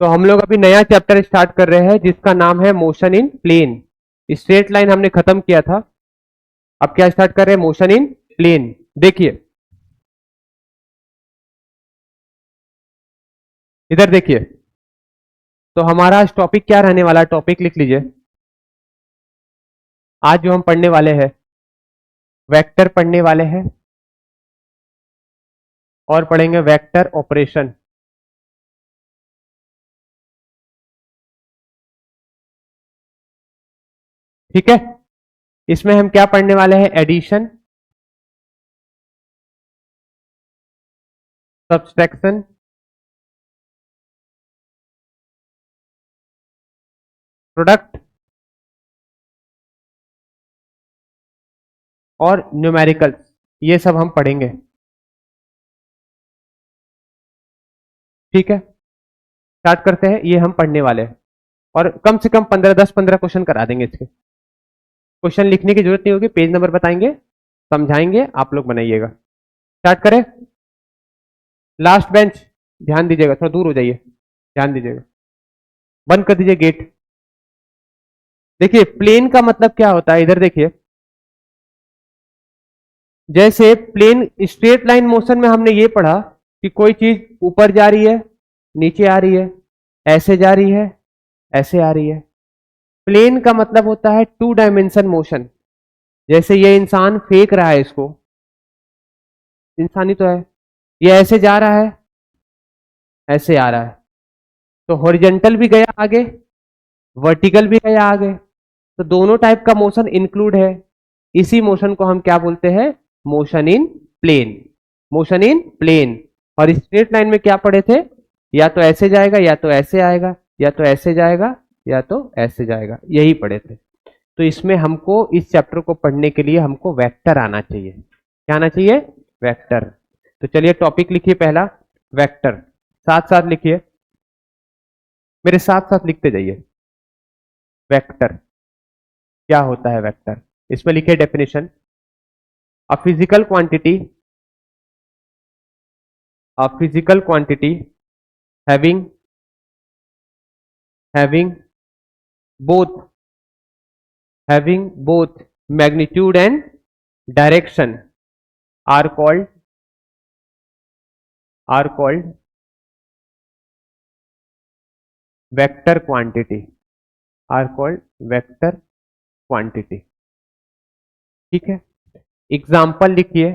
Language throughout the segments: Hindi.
तो हम लोग अभी नया चैप्टर स्टार्ट कर रहे हैं जिसका नाम है motion in plane. Straight line हमने खत्म किया था, अब क्या स्टार्ट कर रहे हैं? Motion in plane. देखिए इधर देखिए, तो हमारा आज टॉपिक क्या रहने वाला है? टॉपिक लिख लीजिए। आज जो हम पढ़ने वाले हैं, वेक्टर पढ़ने वाले हैं और पढ़ेंगे वेक्टर ऑपरेशन। ठीक है, इसमें हम क्या पढ़ने वाले हैं? एडिशन, सब्सट्रैक्शन, प्रोडक्ट और न्यूमेरिकल्स, ये सब हम पढ़ेंगे। ठीक है, स्टार्ट करते हैं। ये हम पढ़ने वाले हैं और कम से कम 15 क्वेश्चन करा देंगे इसके। क्वेश्चन लिखने की जरूरत नहीं होगी, पेज नंबर बताएंगे, समझाएंगे, आप लोग बनाइएगा। स्टार्ट करें। लास्ट बेंच, ध्यान दीजिएगा, थोड़ा दूर हो जाइए, ध्यान दीजिएगा। बंद कर दीजिए गेट। देखिए प्लेन का मतलब क्या होता है, इधर देखिए। जैसे प्लेन स्ट्रेट लाइन मोशन में हमने ये पढ़ा कि कोई चीज ऊपर जा रही है, नीचे आ रही है, ऐसे जा रही है, ऐसे आ रही है। प्लेन का मतलब होता है टू डायमेंशन मोशन। जैसे ये इंसान फेंक रहा है इसको, इंसान ही तो है, ये ऐसे जा रहा है, ऐसे आ रहा है, तो हॉरिजेंटल भी गया आगे, वर्टिकल भी गया आगे, तो दोनों टाइप का मोशन इंक्लूड है। इसी मोशन को हम क्या बोलते हैं? Motion in plane. Motion in plane. और स्ट्रेट लाइन में क्या पढ़े थे? या तो ऐसे जाएगा, या तो ऐसे आएगा, या तो ऐसे जाएगा, या तो ऐसे जाएगा, यही पढ़े थे। तो इसमें हमको, इस चैप्टर को पढ़ने के लिए हमको वेक्टर आना चाहिए। क्या आना चाहिए? वेक्टर। तो चलिए टॉपिक लिखिए पहला, वेक्टर। साथ साथ लिखिए, मेरे साथ साथ लिखते जाइए। वेक्टर क्या होता है? वेक्टर, इसमें लिखिए definition. A physical quantity, a physical quantity having having both magnitude and direction are called vector quantity, are called vector quantity. ठीक है, एग्जाम्पल लिखिए।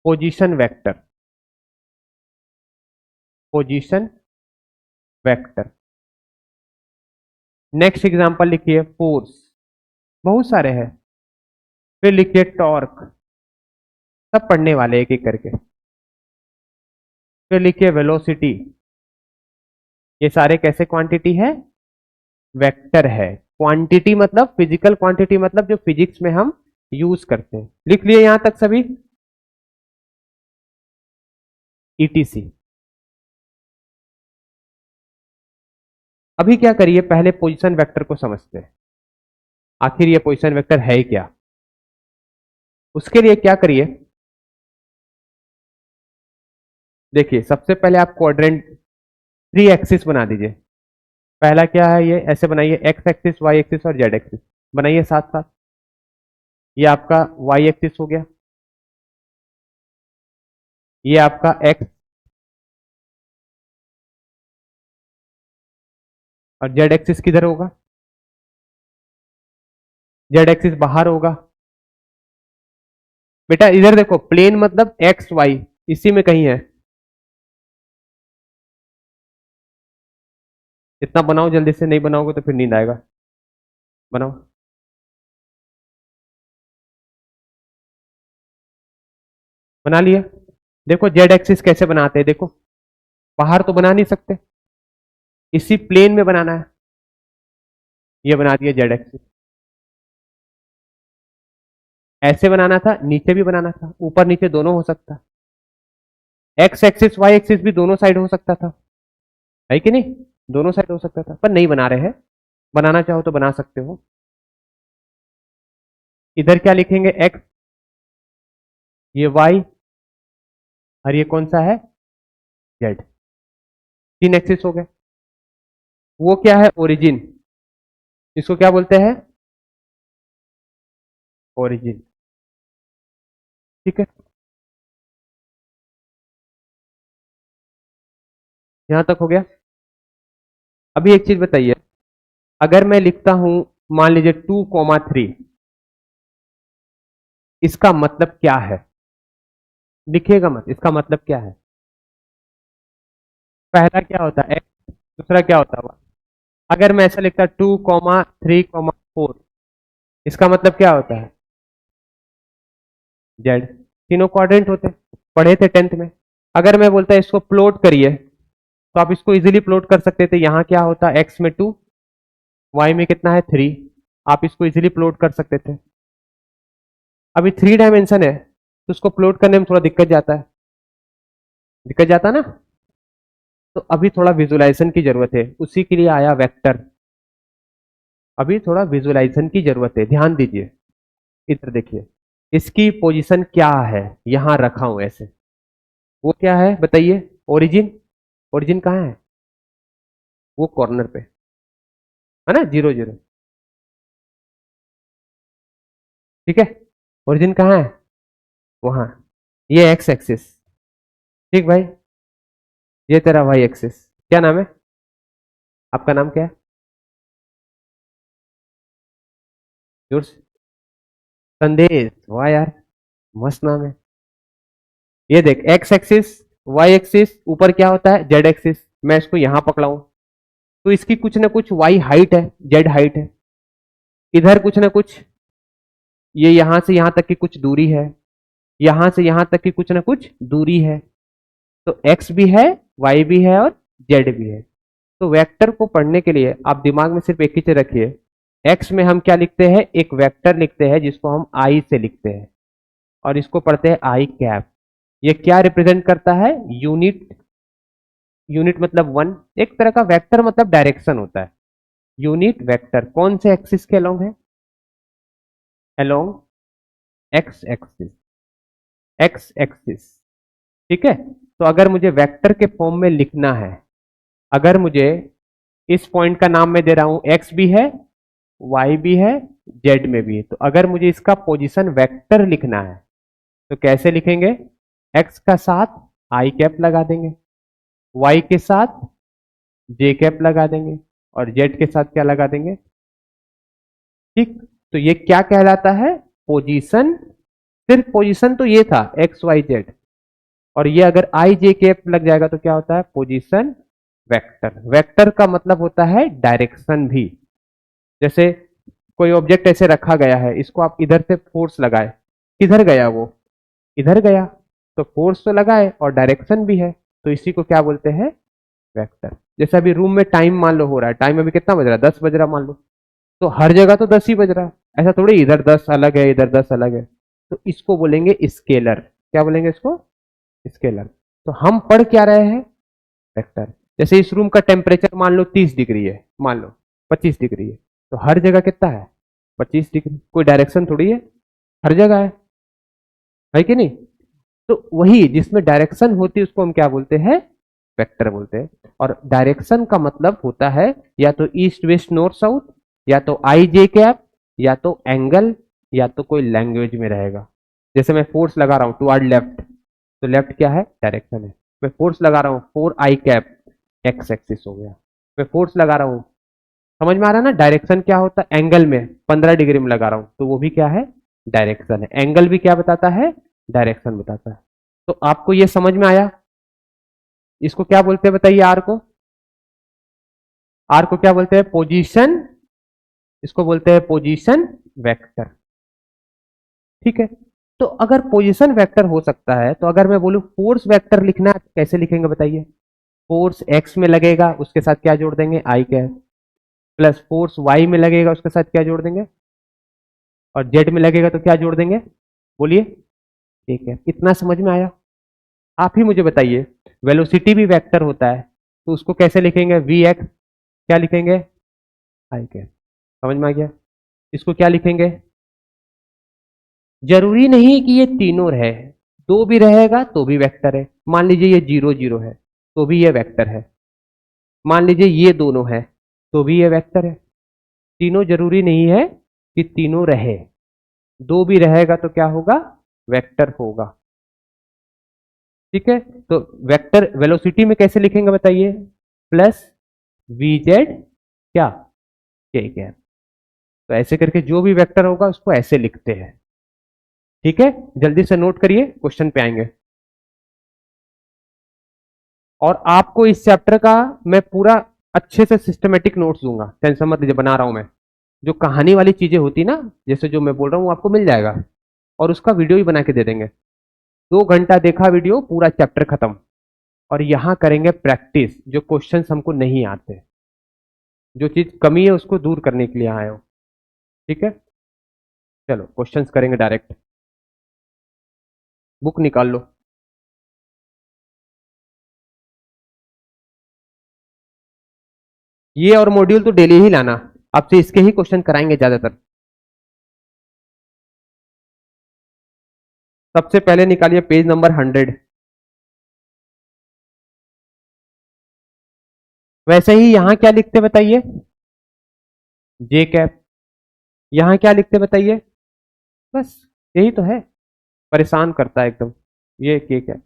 Position vector, position vector. Next example लिखिए फोर्स, बहुत सारे हैं। फिर लिखिए टॉर्क, सब पढ़ने वाले एक एक करके। फिर लिखिए वेलोसिटी, ये सारे कैसे क्वांटिटी है? वेक्टर है। क्वांटिटी मतलब फिजिकल क्वांटिटी, मतलब जो फिजिक्स में हम यूज करते हैं। लिख लिए यहां तक सभी? ईटीसी। अभी क्या करिए, पहले पोजीशन वेक्टर को समझते हैं। आखिर ये पोजीशन वेक्टर है क्या? उसके लिए क्या करिए, देखिए सबसे पहले आप क्वाड्रेंट 3 एक्सिस बना दीजिए। पहला क्या है? ये ऐसे बनाइए, एक्स एक्सिस, वाई एक्सिस और जेड एक्सिस बनाइए साथ साथ। ये आपका वाई एक्सिस हो गया, ये आपका एक्स, और जेड एक्सिस किधर होगा? जेड एक्सिस बाहर होगा। बेटा इधर देखो, प्लेन मतलब एक्स वाई, इसी में कहीं है। इतना बनाओ जल्दी से, नहीं बनाओगे तो फिर नींद आएगा। बनाओ। बना लिया। देखो जेड एक्सिस कैसे बनाते हैं, देखो बाहर तो बना नहीं सकते, इसी प्लेन में बनाना है। ये बना दिया जेड एक्सिस। ऐसे बनाना था, नीचे भी बनाना था, ऊपर नीचे दोनों हो सकता। एक्स एक्सिस वाई एक्सिस भी दोनों साइड हो सकता था, है कि नहीं? दोनों साइड हो सकता था, पर नहीं बना रहे हैं। बनाना चाहो तो बना सकते हो। इधर क्या लिखेंगे? एक्स, ये वाई, और ये कौन सा है? जेड। तीन एक्सिस हो गए। वो क्या है? ओरिजिन। इसको क्या बोलते हैं? ओरिजिन। ठीक है, यहां तक हो गया। अभी एक चीज बताइए, अगर मैं लिखता हूं मान लीजिए 2,3, इसका मतलब क्या है? लिखिएगा मत, इसका मतलब क्या है? पहला क्या होता है? एक्स। दूसरा क्या होता है? अगर मैं ऐसा लिखता 2,3,4, इसका मतलब क्या होता है? जेड। तीनों क्वाड्रेंट होते हैं, पढ़े थे 10th में। अगर मैं बोलता इसको प्लॉट करिए, तो आप इसको इजीली प्लॉट कर सकते थे। यहां क्या होता? एक्स में 2, वाई में कितना है? 3। आप इसको इजीली प्लॉट कर सकते थे। अभी 3 डायमेंशन है, तो उसको प्लॉट करने में थोड़ा दिक्कत जाता है, दिक्कत जाता ना। तो अभी थोड़ा विजुलाइजेशन की जरूरत है, उसी के लिए आया वेक्टर। अभी थोड़ा विजुलाइजेशन की जरूरत है, ध्यान दीजिए। इधर देखिए, इसकी पोजीशन क्या है? यहां रखा हूं ऐसे, वो क्या है बताइए? ओरिजिन। ओरिजिन कहाँ है? वो कॉर्नर पे है ना, 0 0। ठीक है, ओरिजिन कहाँ है? वहां। ये एक्स एक्सिस। ठीक भाई, ये तेरा वाई एक्सिस। क्या नाम है? आपका नाम क्या है? जोर से। संदेश। वाह यार, मस्त नाम है। ये देख, एक्स एक्सिस, वाई एक्सिस, ऊपर क्या होता है? Z axis. मैं इसको यहां पकड़ाऊं, तो इसकी कुछ ना कुछ वाई हाइट है, जेड हाइट है। इधर कुछ ना कुछ, ये यहां से यहां तक की कुछ दूरी है, यहां से यहां तक की कुछ ना कुछ दूरी है। तो एक्स भी है, वाई भी है और जेड भी है। तो वेक्टर को पढ़ने के लिए आप दिमाग में सिर्फ एक ही चीज रखिए, एक्स में हम क्या लिखते हैं? एक वेक्टर लिखते हैं जिसको हम आई से लिखते हैं, और इसको पढ़ते हैं आई कैप। ये क्या रिप्रेजेंट करता है? यूनिट। यूनिट मतलब वन, एक तरह का वेक्टर मतलब डायरेक्शन होता है। यूनिट वेक्टर कौन से एक्सिस के अलोंग है? Along x axis. X axis. ठीक है, तो अगर मुझे वेक्टर के फॉर्म में लिखना है, अगर मुझे इस पॉइंट का नाम मैं दे रहा हूं, एक्स भी है, वाई भी है, जेड में भी है, तो अगर मुझे इसका पोजीशन वेक्टर लिखना है तो कैसे लिखेंगे? एक्स का साथ आई कैप लगा देंगे, वाई के साथ जे कैप लगा देंगे, और जेड के साथ क्या लगा देंगे? ठीक। तो ये क्या कहलाता है? पोजीशन। सिर्फ पोजीशन तो ये था एक्स वाई जेड, और ये अगर आई जे कैप लग जाएगा तो क्या होता है? Position vector. वेक्टर का मतलब होता है डायरेक्शन भी। जैसे कोई ऑब्जेक्ट ऐसे रखा गया है, इसको आप इधर से फोर्स लगाए, किधर गया वो? इधर गया। तो फोर्स तो लगाए और डायरेक्शन भी है, तो इसी को क्या बोलते हैं? वेक्टर। जैसे अभी रूम में टाइम मान लो हो रहा है, टाइम अभी कितना बज रहा है? 10 बज रहा मान लो, तो हर जगह तो 10 ही बज रहा है। ऐसा थोड़ी इधर 10 अलग है, इधर 10 अलग है। तो इसको बोलेंगे स्केलर। क्या बोलेंगे इसको? स्केलर। तो हम पढ़ क्या रहे हैं? वेक्टर। जैसे इस रूम का टेम्परेचर मान लो 30 डिग्री है, मान लो 25 डिग्री है, तो हर जगह कितना है? 25 डिग्री। कोई डायरेक्शन थोड़ी है, हर जगह है कि नहीं? तो वही जिसमें डायरेक्शन होती है उसको हम क्या बोलते हैं? वेक्टर बोलते हैं। और डायरेक्शन का मतलब होता है या तो ईस्ट वेस्ट नॉर्थ साउथ, या तो आई जे कैप, या तो एंगल, या तो कोई लैंग्वेज में रहेगा। जैसे मैं फोर्स लगा रहा हूं टुवर्ड लेफ्ट, तो लेफ्ट क्या है? डायरेक्शन है। मैं फोर्स लगा रहा हूं फोर आई कैप, एक्स एक्सिस हो गया। मैं फोर्स लगा रहा हूं, समझ में आ रहा है ना डायरेक्शन क्या होता है? एंगल में 15 डिग्री में लगा रहा हूं, तो वो भी क्या है? डायरेक्शन है। एंगल भी क्या बताता है? डायरेक्शन बताता है। तो आपको ये समझ में आया? इसको क्या बोलते हैं बताइए? आर को, आर को क्या बोलते हैं? पोजीशन। इसको बोलते हैं पोजीशन वेक्टर। ठीक है, तो अगर पोजीशन वेक्टर हो सकता है, तो अगर मैं बोलूं फोर्स वेक्टर लिखना है, कैसे लिखेंगे बताइए? फोर्स एक्स में लगेगा, उसके साथ क्या जोड़ देंगे? आई कैप। प्लस फोर्स वाई में लगेगा, उसके साथ क्या जोड़ देंगे? और जेड में लगेगा तो क्या जोड़ देंगे? बोलिए। ठीक है, इतना समझ में आया? आप ही मुझे बताइए, वेलोसिटी भी वेक्टर होता है, तो उसको कैसे लिखेंगे? V x. क्या लिखेंगे? I cap. समझ में आ गया? इसको क्या लिखेंगे? जरूरी नहीं कि ये तीनों रहे, दो भी रहेगा तो भी वेक्टर है। मान लीजिए ये 0 0 है, तो भी ये वेक्टर है। मान लीजिए ये दोनों है तो भी ये वेक्टर है। तीनों जरूरी नहीं है कि तीनों रहे, दो भी रहेगा तो क्या होगा, वेक्टर होगा। ठीक है, तो वेक्टर वेलोसिटी में कैसे लिखेंगे बताइए, प्लस वी जेड क्या, के कैप। तो ऐसे करके जो भी वेक्टर होगा उसको ऐसे लिखते हैं। ठीक है, जल्दी से नोट करिए, क्वेश्चन पे आएंगे। और आपको इस चैप्टर का मैं पूरा अच्छे से सिस्टमेटिक नोट्स दूंगा, टेंशन मत लीजिए, बना रहा हूं मैं। जो कहानी वाली चीजें होती ना, जैसे जो मैं बोल रहा हूँ वो आपको मिल जाएगा, और उसका वीडियो भी बना के दे देंगे। 2 घंटा देखा वीडियो, पूरा चैप्टर खत्म। और यहां करेंगे प्रैक्टिस, जो क्वेश्चंस हमको नहीं आते, जो चीज कमी है उसको दूर करने के लिए आए हो। ठीक है, चलो क्वेश्चंस करेंगे डायरेक्ट। बुक निकाल लो। ये और मॉड्यूल तो डेली ही लाना, आपसे इसके ही क्वेश्चन कराएंगे ज्यादातर। सबसे पहले निकालिए पेज नंबर 100। वैसे ही यहां क्या लिखते बताइए, जे कैप। यहां क्या लिखते बताइए, बस यही तो है, परेशान करता है एकदम, ये के कैप।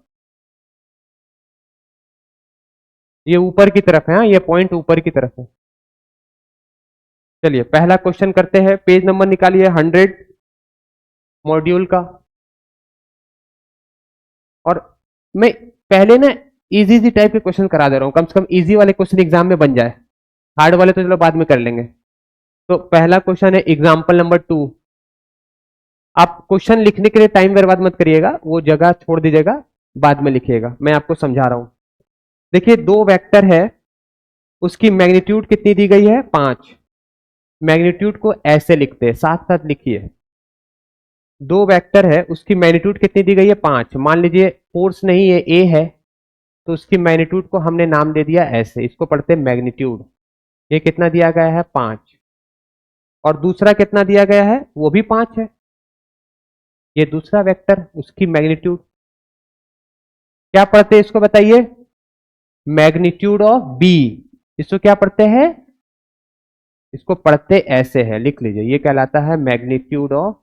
ये ऊपर की तरफ है, हाँ, ये पॉइंट ऊपर की तरफ है। चलिए पहला क्वेश्चन करते हैं, पेज नंबर निकालिए 100 मॉड्यूल का। और मैं पहले ना इजी इजी टाइप के क्वेश्चन करा दे रहा हूं, कम से कम इजी वाले क्वेश्चन एग्जाम में बन जाए, हार्ड वाले तो चलो बाद में कर लेंगे। तो पहला क्वेश्चन है एग्जाम्पल नंबर 2। आप क्वेश्चन लिखने के लिए टाइम बर्बाद मत करिएगा, वो जगह छोड़ दीजिएगा, बाद में लिखिएगा, मैं आपको समझा रहा हूं। देखिए दो वेक्टर है, उसकी मैग्नीट्यूड कितनी दी गई है, 5। मैग्नीट्यूड को ऐसे लिखते हैं, साथ साथ लिखिए। दो वेक्टर है, उसकी मैग्नीट्यूड कितनी दी गई है, 5। मान लीजिए फोर्स नहीं है, ए है, तो उसकी मैग्नीट्यूड को हमने नाम दे दिया ऐसे, इसको पढ़ते हैं मैग्नीट्यूड। ये कितना दिया गया है, 5। और दूसरा कितना दिया गया है, वो भी 5 है। ये दूसरा वेक्टर, उसकी मैग्नीट्यूड क्या पढ़ते हैं, इसको बताइए, मैग्नीट्यूड ऑफ बी। इसको क्या पढ़ते हैं, इसको पढ़ते ऐसे है, लिख लीजिए, ये कहलाता है मैग्नीट्यूड ऑफ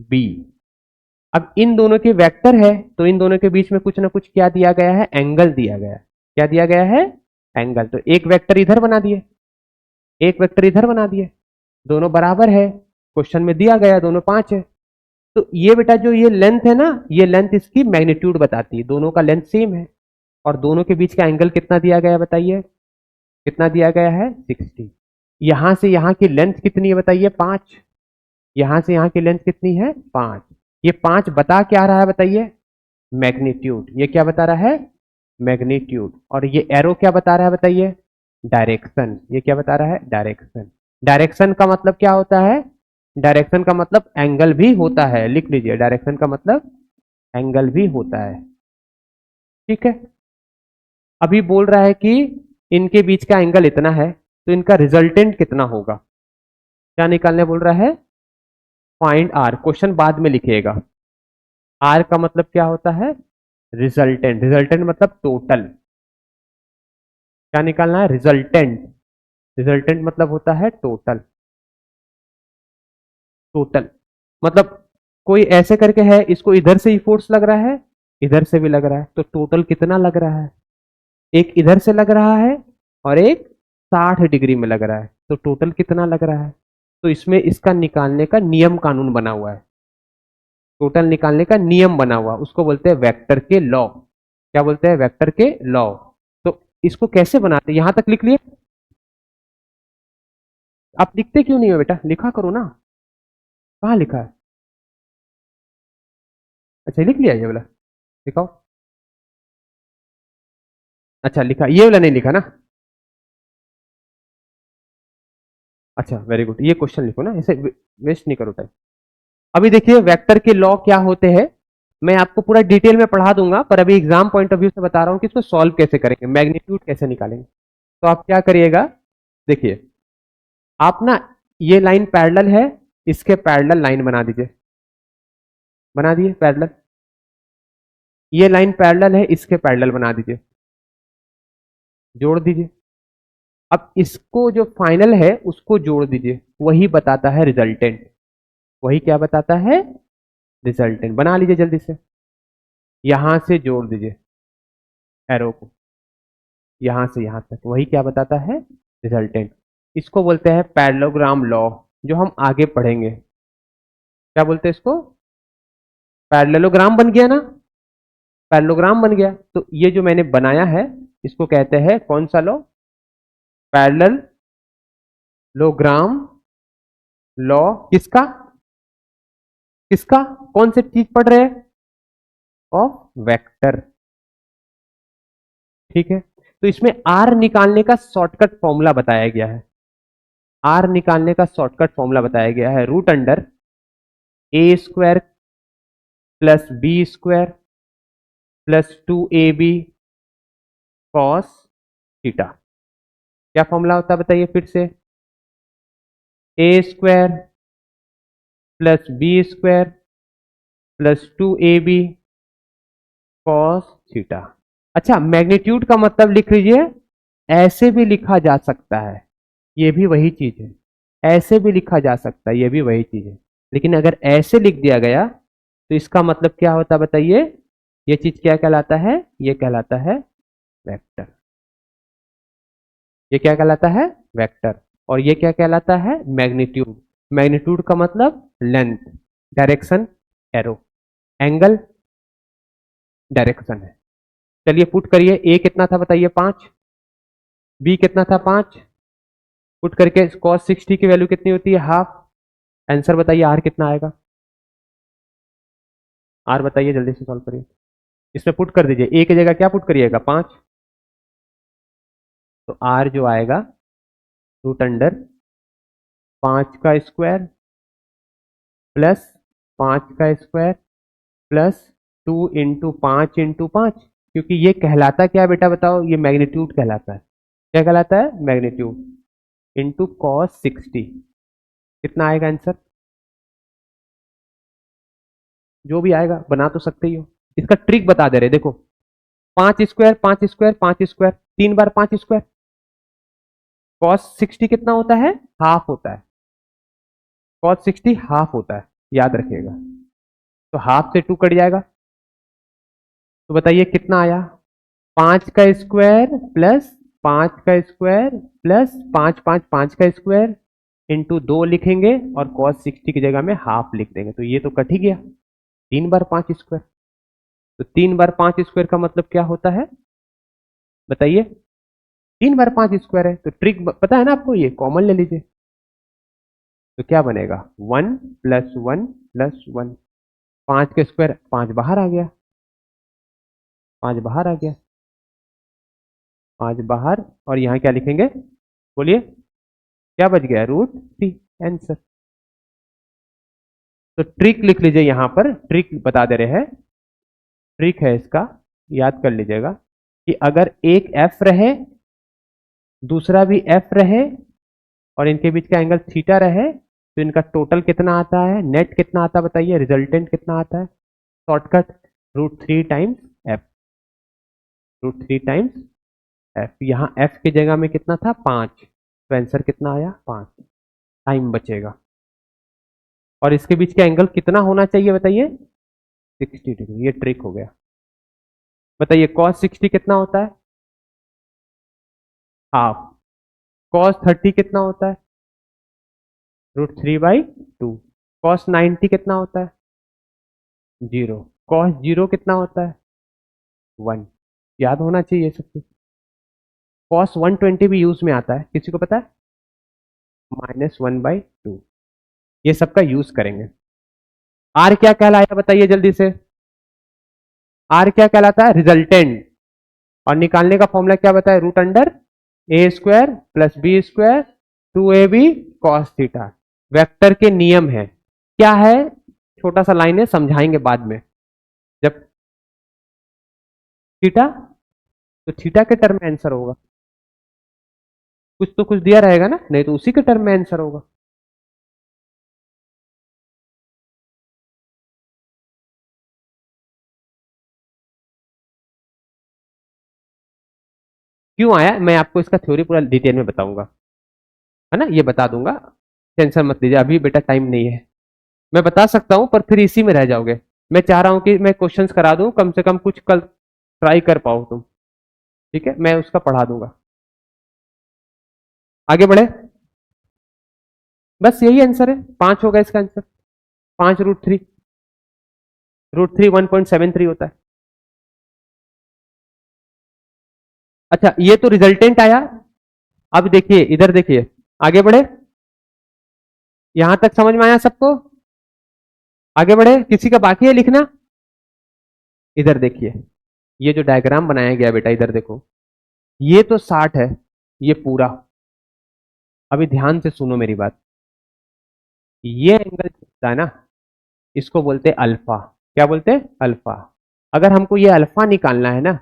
बी। अब इन दोनों के वेक्टर है, तो इन दोनों के बीच में कुछ ना कुछ क्या दिया गया है, एंगल दिया गया है। क्या दिया गया है, एंगल। तो एक वेक्टर इधर बना दिए, एक वेक्टर इधर बना दिए, दोनों बराबर है, क्वेश्चन में दिया गया दोनों 5 है। तो ये बेटा जो ये लेंथ है ना, ये लेंथ इसकी मैग्नीट्यूड बताती है, दोनों का लेंथ सेम है। और दोनों के बीच का एंगल कितना दिया गया है बताइए, कितना दिया गया है, 60। यहां से यहां की लेंथ कितनी है बताइए, 5। यहां से यहां की लेंथ कितनी है, 5। ये 5 बता क्या रहा है बताइए, मैग्नीट्यूड। ये क्या बता रहा है, मैग्नीट्यूड। और ये एरो क्या बता रहा है बताइए, डायरेक्शन। ये क्या बता रहा है, डायरेक्शन। डायरेक्शन का मतलब क्या होता है, डायरेक्शन का मतलब एंगल भी होता है, लिख लीजिए, डायरेक्शन का मतलब एंगल भी होता है। ठीक है, अभी बोल रहा है कि इनके बीच का एंगल इतना है, तो इनका रिजल्टेंट कितना होगा, क्या निकालने बोल रहा है, फाइंड आर। क्वेश्चन बाद में लिखिएगा। आर का मतलब क्या होता है, रिजल्टेंट। रिजल्टेंट मतलब टोटल। क्या निकालना है, रिजल्टेंट। रिजल्टेंट मतलब होता है टोटल। टोटल मतलब कोई ऐसे करके है, इसको इधर से ही फोर्स लग रहा है, इधर से भी लग रहा है, तो टोटल कितना लग रहा है, एक इधर से लग रहा है और एक 60 डिग्री में लग रहा है, तो टोटल कितना लग रहा है। तो इसमें इसका निकालने का नियम कानून बना हुआ है, टोटल निकालने का नियम बना हुआ, उसको बोलते हैं वेक्टर के लॉ। क्या बोलते हैं, वेक्टर के लॉ। तो इसको कैसे बनाते, यहां तक लिख लिए। आप लिखते क्यों नहीं हो बेटा, लिखा करो ना, कहाँ लिखा है, अच्छा लिख लिया ये वाला, दिखाओ। अच्छा लिखा, ये वाला नहीं लिखा ना, अच्छा वेरी गुड, ये क्वेश्चन लिखो ना, ऐसे वेस्ट नहीं करो टाइम। अभी देखिए वेक्टर के लॉ क्या होते हैं, मैं आपको पूरा डिटेल में पढ़ा दूंगा, पर अभी एग्जाम पॉइंट ऑफ व्यू से बता रहा हूं कि इसको सॉल्व कैसे करेंगे, मैग्नीट्यूड कैसे निकालेंगे। तो आप क्या करिएगा, देखिए आप ना, ये लाइन पैरेलल है, इसके पैरेलल लाइन बना दीजिए, बना दिए पैरेलल। ये लाइन पैरेलल है, इसके पैरेलल बना दीजिए। जोड़ दीजिए। अब इसको जो फाइनल है उसको जोड़ दीजिए, वही बताता है रिजल्टेंट। वही क्या बताता है? रिजल्टेंट। बना लीजिए जल्दी से, यहां से जोड़ दीजिए एरो को, यहां से यहां तक, वही क्या बताता है? रिजल्टेंट। इसको बोलते हैं पैरेललोग्राम लॉ, जो हम आगे पढ़ेंगे। क्या बोलते हैं इसको? पैरेललोग्राम बन गया ना, पैरेललोग्राम बन गया। तो ये जो मैंने बनाया है इसको कहते हैं कौन सा लॉ? Parallelogram law. किसका? किसका? कौन से चीज पढ़ रहे हैं? Of vector. ठीक है, तो इसमें आर निकालने का शॉर्टकट फॉर्मूला बताया गया है। आर निकालने का शॉर्टकट फॉर्मूला बताया गया है, root under a square plus b square plus 2ab cos theta. क्या फॉर्मूला होता है बताइए फिर से? A square plus b square plus 2ab cos theta. अच्छा, मैग्नीट्यूड का मतलब लिख लीजिए, ऐसे भी लिखा जा सकता है, ये भी वही चीज है। ऐसे भी लिखा जा सकता है, ये भी वही चीज है। लेकिन अगर ऐसे लिख दिया गया तो इसका मतलब क्या होता है बताइए? ये चीज क्या कहलाता है? ये कहलाता है वेक्टर। ये क्या कहलाता है? वेक्टर। और ये क्या कहलाता है? मैग्नीट्यूड। मैग्नीट्यूड का मतलब length, direction, arrow, angle, direction है। चलिए पुट करिए, ए कितना था बताइए? 5। बी कितना था? 5। पुट करके cos 60 की वैल्यू कितनी होती है? हाफ। आंसर बताइए आर कितना आएगा? आर बताइए, जल्दी से सॉल्व करिए। इसमें पुट कर दीजिए, ए की जगह क्या पुट करिएगा? 5। तो आर जो आएगा रूट अंडर 5 का स्क्वायर प्लस 5 का स्क्वायर प्लस 2 इंटू 5 इंटू 5। क्योंकि ये कहलाता क्या है बेटा बताओ? ये मैग्नीट्यूड कहलाता है। क्या कहलाता है? मैग्नीट्यूड। Into cos 60। कितना आएगा आंसर? जो भी आएगा बना तो सकते ही हो। इसका ट्रिक बता दे रहे, देखो। 5 स्क्वायर 5 स्क्वायर 5 स्क्वायर, 3 बार 5 स्क्वायर। कॉस 60 कितना होता है? हाफ होता है। कॉस 60 हाफ होता है, याद रखिएगा। तो हाफ से 2 कट जाएगा, तो बताइए कितना आया? 5 का स्क्वायर प्लस 5 का स्क्वायर प्लस 5 5 5 का स्क्वायर इंटू 2 लिखेंगे और कॉस 60 की जगह में हाफ लिख देंगे, तो ये तो कट ही गया। 3 बार 5 स्क्वायर, तो 3 बार 5 स्क्वायर का मतलब क्या होता है बताइए? 3 बार 5 स्क्वायर है। तो ट्रिक पता है ना आपको, ये कॉमन ले लीजिए। तो क्या बनेगा? 1 प्लस 1 प्लस 1। 5 के स्क्वायर, 5 बाहर आ गया, 5 बाहर आ गया, 5 बाहर। और यहां क्या लिखेंगे बोलिए? क्या बच गया? √3। आंसर। तो ट्रिक लिख लीजिए, यहां पर ट्रिक बता दे रहे हैं। ट्रिक है इसका, याद कर लीजिएगा, कि अगर एक एफ रहे दूसरा भी एफ रहे और इनके बीच का एंगल थीटा रहे, तो इनका टोटल कितना आता है? नेट कितना आता है बताइए? रिजल्टेंट कितना आता है? Shortcut √3 times F. √3 times F. यहाँ एफ की जगह में कितना था? 5। तो आंसर कितना आया? 5। टाइम बचेगा। और इसके बीच का एंगल कितना होना चाहिए बताइए? 60 डिग्री। ये ट्रिक हो गया। बताइए cos 60 कितना होता है? हाफ। cos 30 कितना होता है? √3/2। cos 90 कितना होता है? 0। cos 0 कितना होता है? 1। याद होना चाहिए सब कुछ। cos 120 भी यूज में आता है, किसी को पता है? -1/2। ये सबका यूज करेंगे। आर क्या कहलाया बताइए जल्दी से? आर क्या कहलाता है? रिजल्टेंट। और निकालने का फॉर्मूला क्या बताया? Root under a square plus b square 2ab cos theta. Vector के नियम है। क्या है? छोटा सा लाइन है, समझाएंगे बाद में। जब थीटा, तो थीटा के टर्म में आंसर होगा। कुछ तो कुछ दिया रहेगा ना, नहीं तो उसी के टर्म में आंसर होगा। क्यों आया मैं आपको इसका थ्योरी पूरा डिटेल में बताऊंगा, है ना, ये बता दूंगा, टेंशन मत लीजिए, अभी बेटा टाइम नहीं है। मैं बता सकता हूं पर फिर इसी में रह जाओगे। मैं चाह रहा हूं कि मैं क्वेश्चंस करा दूं, कम से कम कुछ कल ट्राई कर पाओ तुम। ठीक है, मैं उसका पढ़ा दूंगा। आगे बढ़े, बस यही आंसर है, 5 होगा इसका आंसर, 5√3, √3 1.73 होता है। अच्छा, ये तो रिजल्टेंट आया। अब देखिए इधर देखिए, आगे बढ़े, यहां तक समझ में आया सबको? आगे बढ़े, किसी का बाकी है लिखना? इधर देखिए, ये जो डायग्राम बनाया गया बेटा, इधर देखो, ये तो 60 है, ये पूरा। अभी ध्यान से सुनो मेरी बात, ये एंगल होता है ना, इसको बोलते हैं अल्फा। क्या बोलते हैं? अल्फा। अगर हमको ये अल्फा निकालना है ना,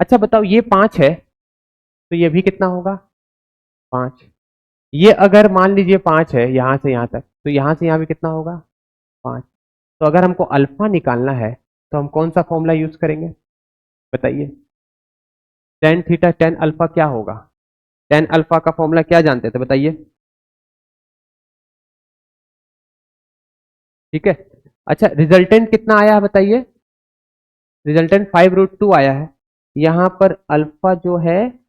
अच्छा बताओ, ये 5 है तो ये भी कितना होगा? 5। ये अगर मान लीजिए 5 है यहां से यहां तक, तो यहां से यहां भी कितना होगा? 5। तो अगर हमको अल्फा निकालना है तो हम कौन सा फॉर्मूला यूज करेंगे बताइए? टेन थीटा टेन अल्फा क्या होगा? टेन अल्फा का फॉर्मूला क्या जानते थे बताइए? ठीक है। अच्छा, रिजल्टेंट कितना आया है बताइए? रिजल्टेंट 5√2 आया है। यहां पर अल्फा जो है,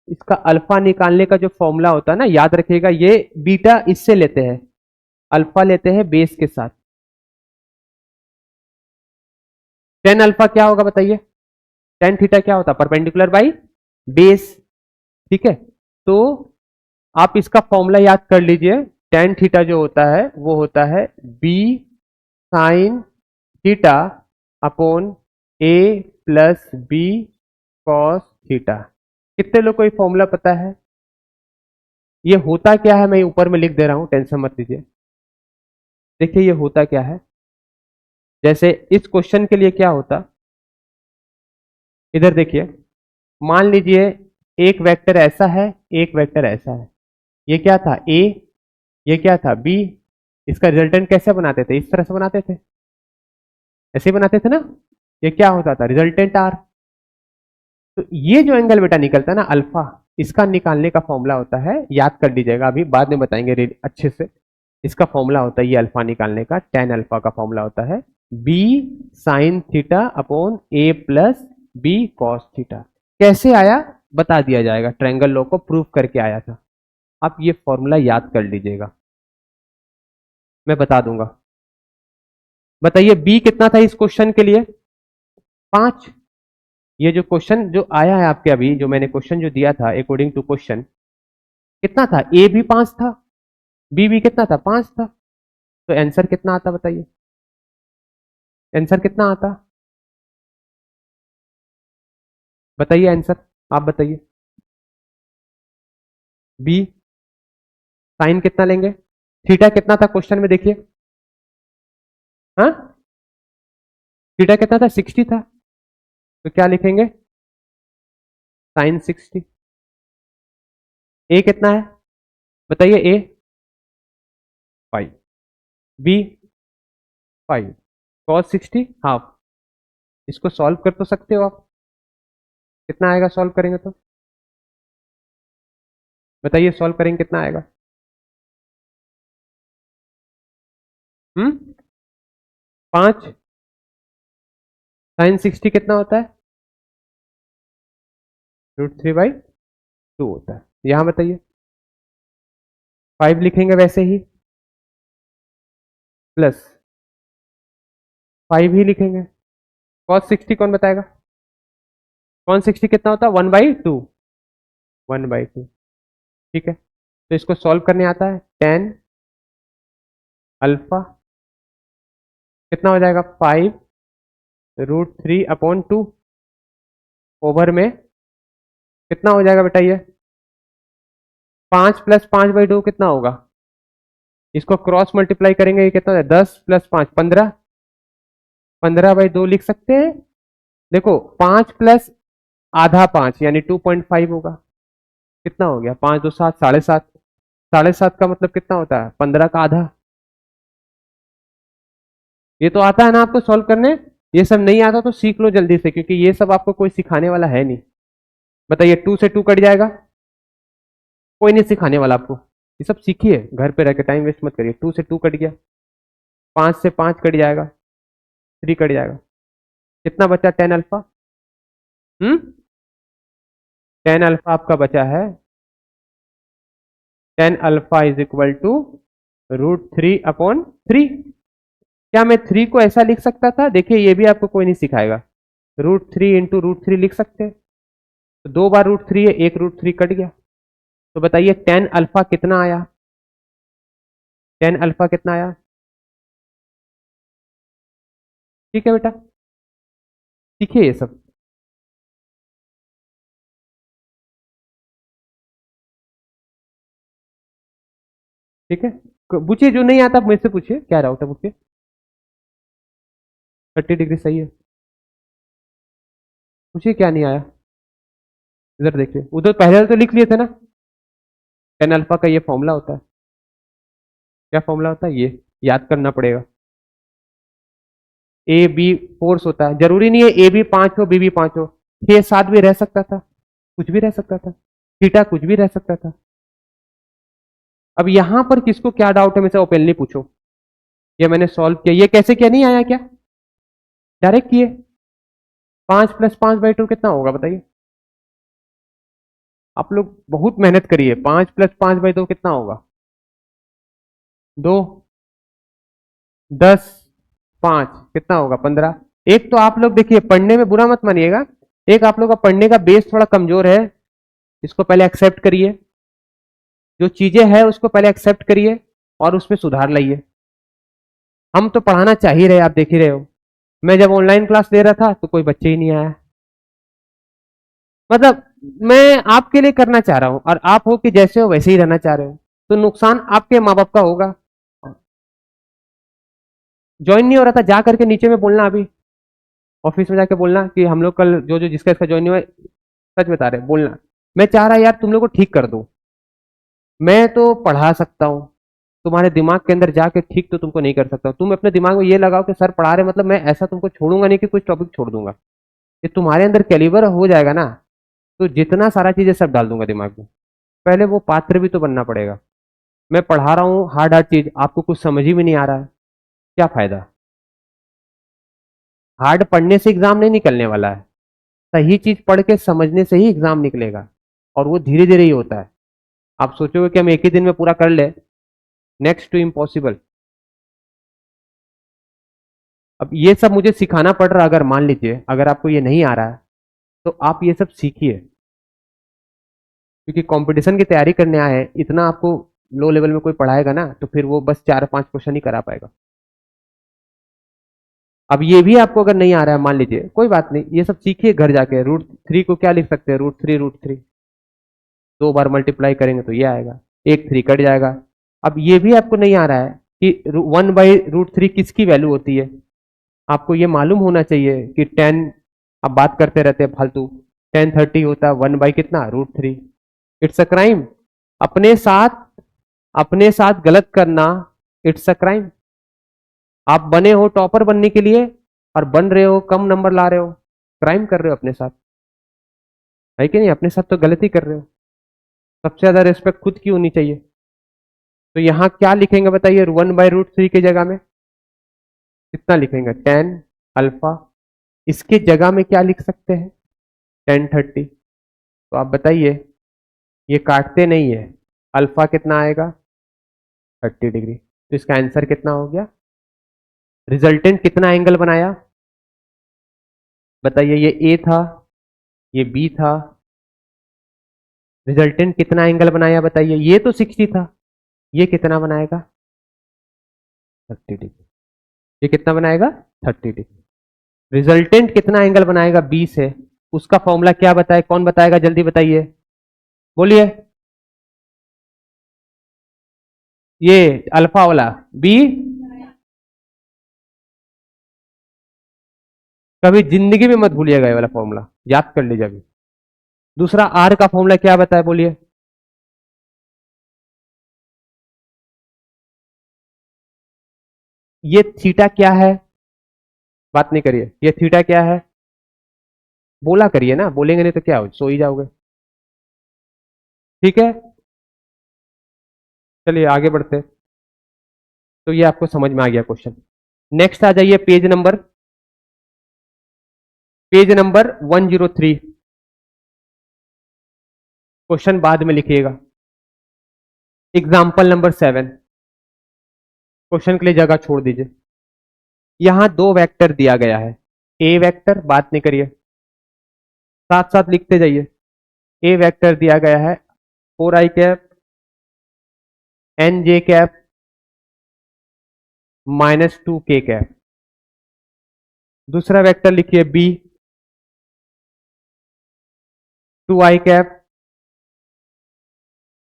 इसका अल्फा निकालने का जो फॉर्मूला होता है ना, याद रखिएगा, ये बीटा इससे लेते हैं, अल्फा लेते हैं बेस के साथ। टेन अल्फा क्या होगा बताइए? टेन थीटा क्या होता है? Perpendicular by base. ठीक है, तो आप इसका फॉर्मूला याद कर लीजिए। टेन थीटा जो होता है वो होता है बी साइन थीटा अपॉन ए प्लस बी कॉस थीटा। कितने लोग को ये फॉर्मूला पता है? ये होता क्या है मैं ऊपर में लिख दे रहा हूं, टेंशन मत लीजिए। देखिए ये होता क्या है, जैसे इस क्वेश्चन के लिए क्या होता, इधर देखिए, मान लीजिए एक वेक्टर ऐसा है, एक वेक्टर ऐसा है। ये क्या था? ए, ये क्या था? बी। इसका रिजल्टेंट कैसे बनाते थे? इस तरह से बनाते थे, ऐसे ही बनाते थे ना। ये क्या होता था? Resultant R. तो ये जो एंगल बेटा निकलता है ना अल्फा, इसका निकालने का फॉर्मूला होता है, याद कर लीजिएगा, अभी बाद में बताएंगे अच्छे से। इसका फॉर्मूला होता है, ये अल्फा निकालने का, टेन अल्फा का फॉर्मूला होता है बी साइन थीटा अपॉन ए प्लस बी कॉस थीटा। कैसे आया बता दिया जाएगा, ट्रायंगल लॉ को प्रूव करके आया था। आप ये फॉर्मूला याद कर लीजिएगा, मैं बता दूंगा। बताइए बी कितना था इस क्वेश्चन के लिए? 5। ये जो क्वेश्चन जो आया है आपके, अभी जो मैंने क्वेश्चन जो दिया था अकॉर्डिंग टू क्वेश्चन, कितना था? ए भी 5 था, बी भी कितना था? 5 था। तो आंसर कितना आता बताइए? आंसर कितना आता बताइए? आंसर आप बताइए। बी। साइन कितना लेंगे? थीटा कितना था क्वेश्चन में देखिए? हाँ, थीटा कितना था? 60 था। तो क्या लिखेंगे? साइन 60। ए कितना है बताइए? ए 5, बी 5, कॉस 60 हाफ। इसको सॉल्व कर तो सकते हो आप, कितना आएगा सॉल्व करेंगे तो? बताइए सॉल्व करेंगे कितना आएगा? 5 साइन 60 कितना होता है? √3/2 होता है। यहां बताइए, 5 लिखेंगे वैसे ही, प्लस 5 ही लिखेंगे। कॉस 60 कौन बताएगा? कॉस 60 कितना होता है? 1/2, 1/2। ठीक है, तो इसको सॉल्व करने आता है, टेन अल्फा कितना हो जाएगा? 5√3/2 ओवर में कितना हो जाएगा बेटा? ये 5 + 5/2 कितना होगा? इसको क्रॉस मल्टीप्लाई करेंगे, ये कितना है? 10 + 5 15, 15/2 लिख सकते हैं। देखो 5 प्लस आधा 5 यानी 2.5 होगा। कितना हो गया? 5 2 7, 7.5। 7.5 का मतलब कितना होता है? 15 का आधा। ये तो आता है ना आपको सॉल्व करने? ये सब नहीं आता तो सीख लो जल्दी से, क्योंकि ये सब आपको कोई सिखाने वाला है नहीं। बताइए 2 से 2 कट जाएगा, कोई नहीं सिखाने वाला आपको, ये सब सीखिए घर पे रह के, टाइम वेस्ट मत करिए। 2 से 2 कट गया, 5 से 5 कट जाएगा, 3 कट जाएगा, कितना बचा 10 अल्फा? 10 अल्फा आपका बचा है, 10 अल्फा इज इक्वल टू √3/3। क्या मैं 3 को ऐसा लिख सकता था? देखिए ये भी आपको कोई नहीं सिखाएगा, √3 इंटू √3 लिख सकते हैं, तो 2 बार √3 है, 1 √3 कट गया। तो बताइए 10 अल्फा कितना आया? 10 अल्फा कितना आया? ठीक है बेटा, सीखिए ये सब। ठीक है, पूछिए, जो नहीं आता मुझसे पूछिए, क्या डाउट है पूछिए। 30 डिग्री सही है, पूछिए क्या नहीं आया। इधर देखिए, उधर पहले तो लिख लिए थे ना, 10 अल्फा का ये फॉर्मूला होता है। क्या फॉर्मूला होता है? ये याद करना पड़ेगा। ए बी फोर्स होता है, जरूरी नहीं है ए बी 5 हो बी बी 5 हो, 6 7 भी रह सकता था, कुछ भी रह सकता था, थीटा कुछ भी रह सकता था। अब यहां पर किसको क्या डाउट है मुझसे ओपनली पूछो। ये मैंने सॉल्व किया, ये कैसे किया, नहीं आया क्या? डायरेक्ट किए। 5 + 5/2 कितना होगा बताइए? आप लोग बहुत मेहनत करिए, 5 + 5/2 कितना होगा? 2, 10, 5 कितना होगा? 15। एक तो आप लोग देखिए, पढ़ने में बुरा मत मानिएगा, एक आप लोग का पढ़ने का बेस थोड़ा कमजोर है, इसको पहले एक्सेप्ट करिए, जो चीजें हैं उसको पहले एक्सेप्ट करिए और उसमें सुधार लाइए। हम तो पढ़ाना चाह ही रहे, आप देख ही रहे हो। मैं जब ऑनलाइन क्लास ले रहा था तो कोई बच्चे ही नहीं आया, मतलब मैं आपके लिए करना चाह रहा हूं और आप हो कि जैसे हो वैसे ही रहना चाह रहे हो, तो नुकसान आपके माँ बाप का होगा। ज्वाइन नहीं हो रहा था, जा करके नीचे में बोलना, अभी ऑफिस में जाके बोलना कि हम लोग कल जो जो जिसका इसका ज्वाइन नहीं हुआ, सच बता रहे बोलना, मैं चाह रहा यार तुम लोग को ठीक कर दूं, मैं तो पढ़ा सकता हूं, तुम्हारे दिमाग के अंदर जाके ठीक तो तुमको नहीं कर सकता। तुम अपने दिमाग में ये लगाओ कि सर पढ़ा रहे मतलब मैं ऐसा तुमको छोड़ूंगा नहीं कि कुछ टॉपिक छोड़ दूंगा, ये तुम्हारे अंदर कैलिबर हो जाएगा ना, तो जितना सारा चीजें सब डाल दूंगा दिमाग में। पहले वो पात्र भी तो बनना पड़ेगा। मैं पढ़ा रहा हूँ हार्ड हार्ड चीज, आपको कुछ समझ ही में नहीं आ रहा है, क्या फायदा? हार्ड पढ़ने से एग्जाम नहीं निकलने वाला है, सही चीज पढ़ के समझने से ही एग्जाम निकलेगा, और वो धीरे धीरे ही होता है। आप सोचोगे कि हम एक ही दिन में पूरा कर ले, नेक्स्ट टू इम्पॉसिबल। अब ये सब मुझे सिखाना पड़ रहा, अगर मान लीजिए अगर आपको ये नहीं आ रहा है तो आप ये सब सीखिए, क्योंकि कंपटीशन की तैयारी करने आए हैं, इतना आपको लो लेवल में कोई पढ़ाएगा ना तो फिर वो बस 4 5 क्वेश्चन ही करा पाएगा। अब ये भी आपको अगर नहीं आ रहा है, मान लीजिए, कोई बात नहीं, ये सब सीखिए घर जाके। √3 को क्या लिख सकते हैं? √3 2 बार मल्टीप्लाई करेंगे तो ये आएगा, एक 3 कट जाएगा। अब ये भी आपको नहीं आ रहा है कि 1/√3 किसकी वैल्यू होती है। आपको ये मालूम होना चाहिए कि 10, अब बात करते रहते हैं फालतू, 10 30 होता है 1 बाई कितना? √3। इट्स अ क्राइम, अपने साथ अपने साथ गलत करना, इट्स अ क्राइम। आप बने हो टॉपर बनने के लिए और बन रहे हो कम नंबर ला रहे हो, क्राइम कर रहे हो अपने साथ, है कि नहीं? अपने साथ तो गलती कर रहे हो। सबसे ज्यादा रिस्पेक्ट खुद की होनी चाहिए। तो यहां क्या लिखेंगे बताइए? 1/√3 की जगह में कितना लिखेंगे? 10 अल्फा। इसके जगह में क्या लिख सकते हैं? 10 30। तो आप बताइए, ये काटते नहीं है, अल्फा कितना आएगा? 30 डिग्री। तो इसका आंसर कितना हो गया? रिजल्टेंट कितना एंगल बनाया बताइए? ये ए था, ये बी था, रिजल्टेंट कितना एंगल बनाया बताइए? ये तो 60 था, ये कितना बनाएगा? 30 डिग्री। ये कितना बनाएगा? 30 डिग्री। रिजल्टेंट कितना एंगल बनाएगा बी से? उसका फॉर्मूला क्या बताए? कौन बताएगा? जल्दी बताइए, बोलिए। ये अल्फा वाला बी, कभी जिंदगी में मत भूलिएगा, ये वाला फॉर्मूला याद कर लीजिए अभी। दूसरा आर का फॉर्मूला क्या बताए? बोलिए। ये थीटा क्या है? बात नहीं करिए, ये थीटा क्या है? बोला करिए ना, बोलेंगे नहीं तो क्या हो, सो ही जाओगे। ठीक है, चलिए आगे बढ़ते हैं। तो ये आपको समझ में आ गया क्वेश्चन। नेक्स्ट आ जाइए पेज नंबर 103। क्वेश्चन बाद में लिखिएगा। Example number 7। क्वेश्चन के लिए जगह छोड़ दीजिए। यहां दो वेक्टर दिया गया है। ए वेक्टर, बात नहीं करिए, साथ साथ लिखते जाइए। ए वेक्टर दिया गया है 4i cap NJ cap -2k cap. दूसरा वेक्टर लिखिए b 2i cap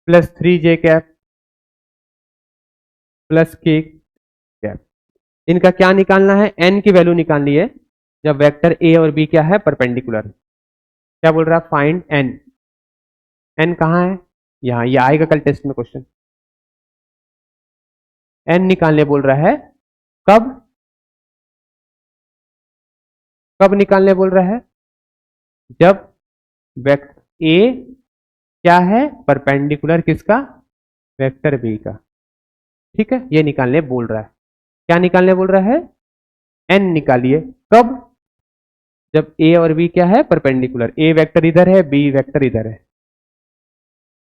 +3j cap +k cap. इनका क्या निकालना है? एन की वैल्यू निकालनी है जब वेक्टर ए और बी क्या है, परपेंडिकुलर। क्या बोल रहा है? Find N. एन कहाँ है? यहां, ये आएगा कल टेस्ट में क्वेश्चन। एन निकालने बोल रहा है। कब? कब निकालने बोल रहा है? जब वेक्टर ए क्या है, परपेंडिकुलर किसका? वेक्टर बी का। ठीक है, ये निकालने बोल रहा है। क्या निकालने बोल रहा है? एन निकालिए। कब? जब ए और बी क्या है, परपेंडिकुलर। ए वेक्टर इधर है, बी वेक्टर इधर है।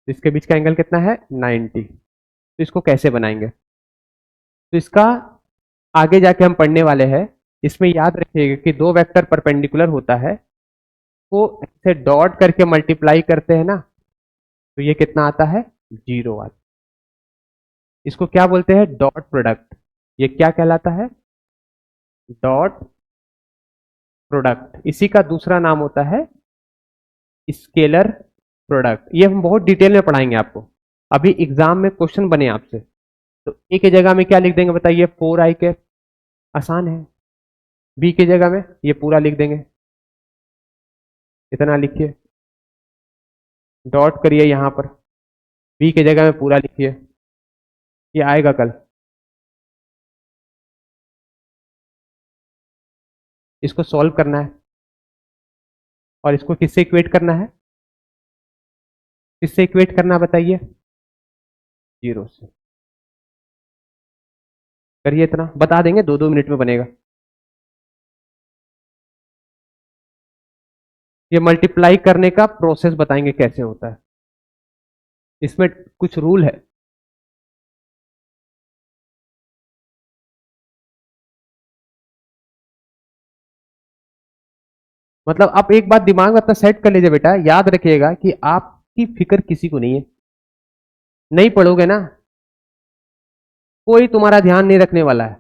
इसके बीच का एंगल कितना है? 90। तो इसको कैसे बनाएंगे? तो इसका आगे जाके हम पढ़ने वाले हैं। इसमें याद रखिएगा कि दो वेक्टर परपेंडिकुलर होता है, वो ऐसे डॉट करके मल्टीप्लाई करते हैं ना, तो ये कितना आता है? 0 आता है। इसको क्या बोलते हैं? Dot product. ये क्या कहलाता है? Dot product. इसी का दूसरा नाम होता है स्केलर प्रोडक्ट। ये हम बहुत डिटेल में पढ़ाएंगे आपको। अभी एग्जाम में क्वेश्चन बने आपसे, तो ए की जगह में क्या लिख देंगे बताइए? 4i cap. आसान है। बी की जगह में ये पूरा लिख देंगे, इतना लिखिए। डॉट करिए यहां पर, बी की जगह में पूरा लिखिए। ये आएगा कल। इसको सॉल्व करना है और इसको किससे इक्वेट करना है? किससे इक्वेट करना है बताइए? 0 से। करिए, इतना बता देंगे, 2-2 मिनट में बनेगा। ये मल्टीप्लाई करने का प्रोसेस बताएंगे कैसे होता है। इसमें कुछ रूल है। मतलब आप एक बात दिमाग में अपना सेट कर लीजिए बेटा, याद रखिएगा कि आपकी फिक्र किसी को नहीं है। नहीं पढ़ोगे ना, कोई तुम्हारा ध्यान नहीं रखने वाला है।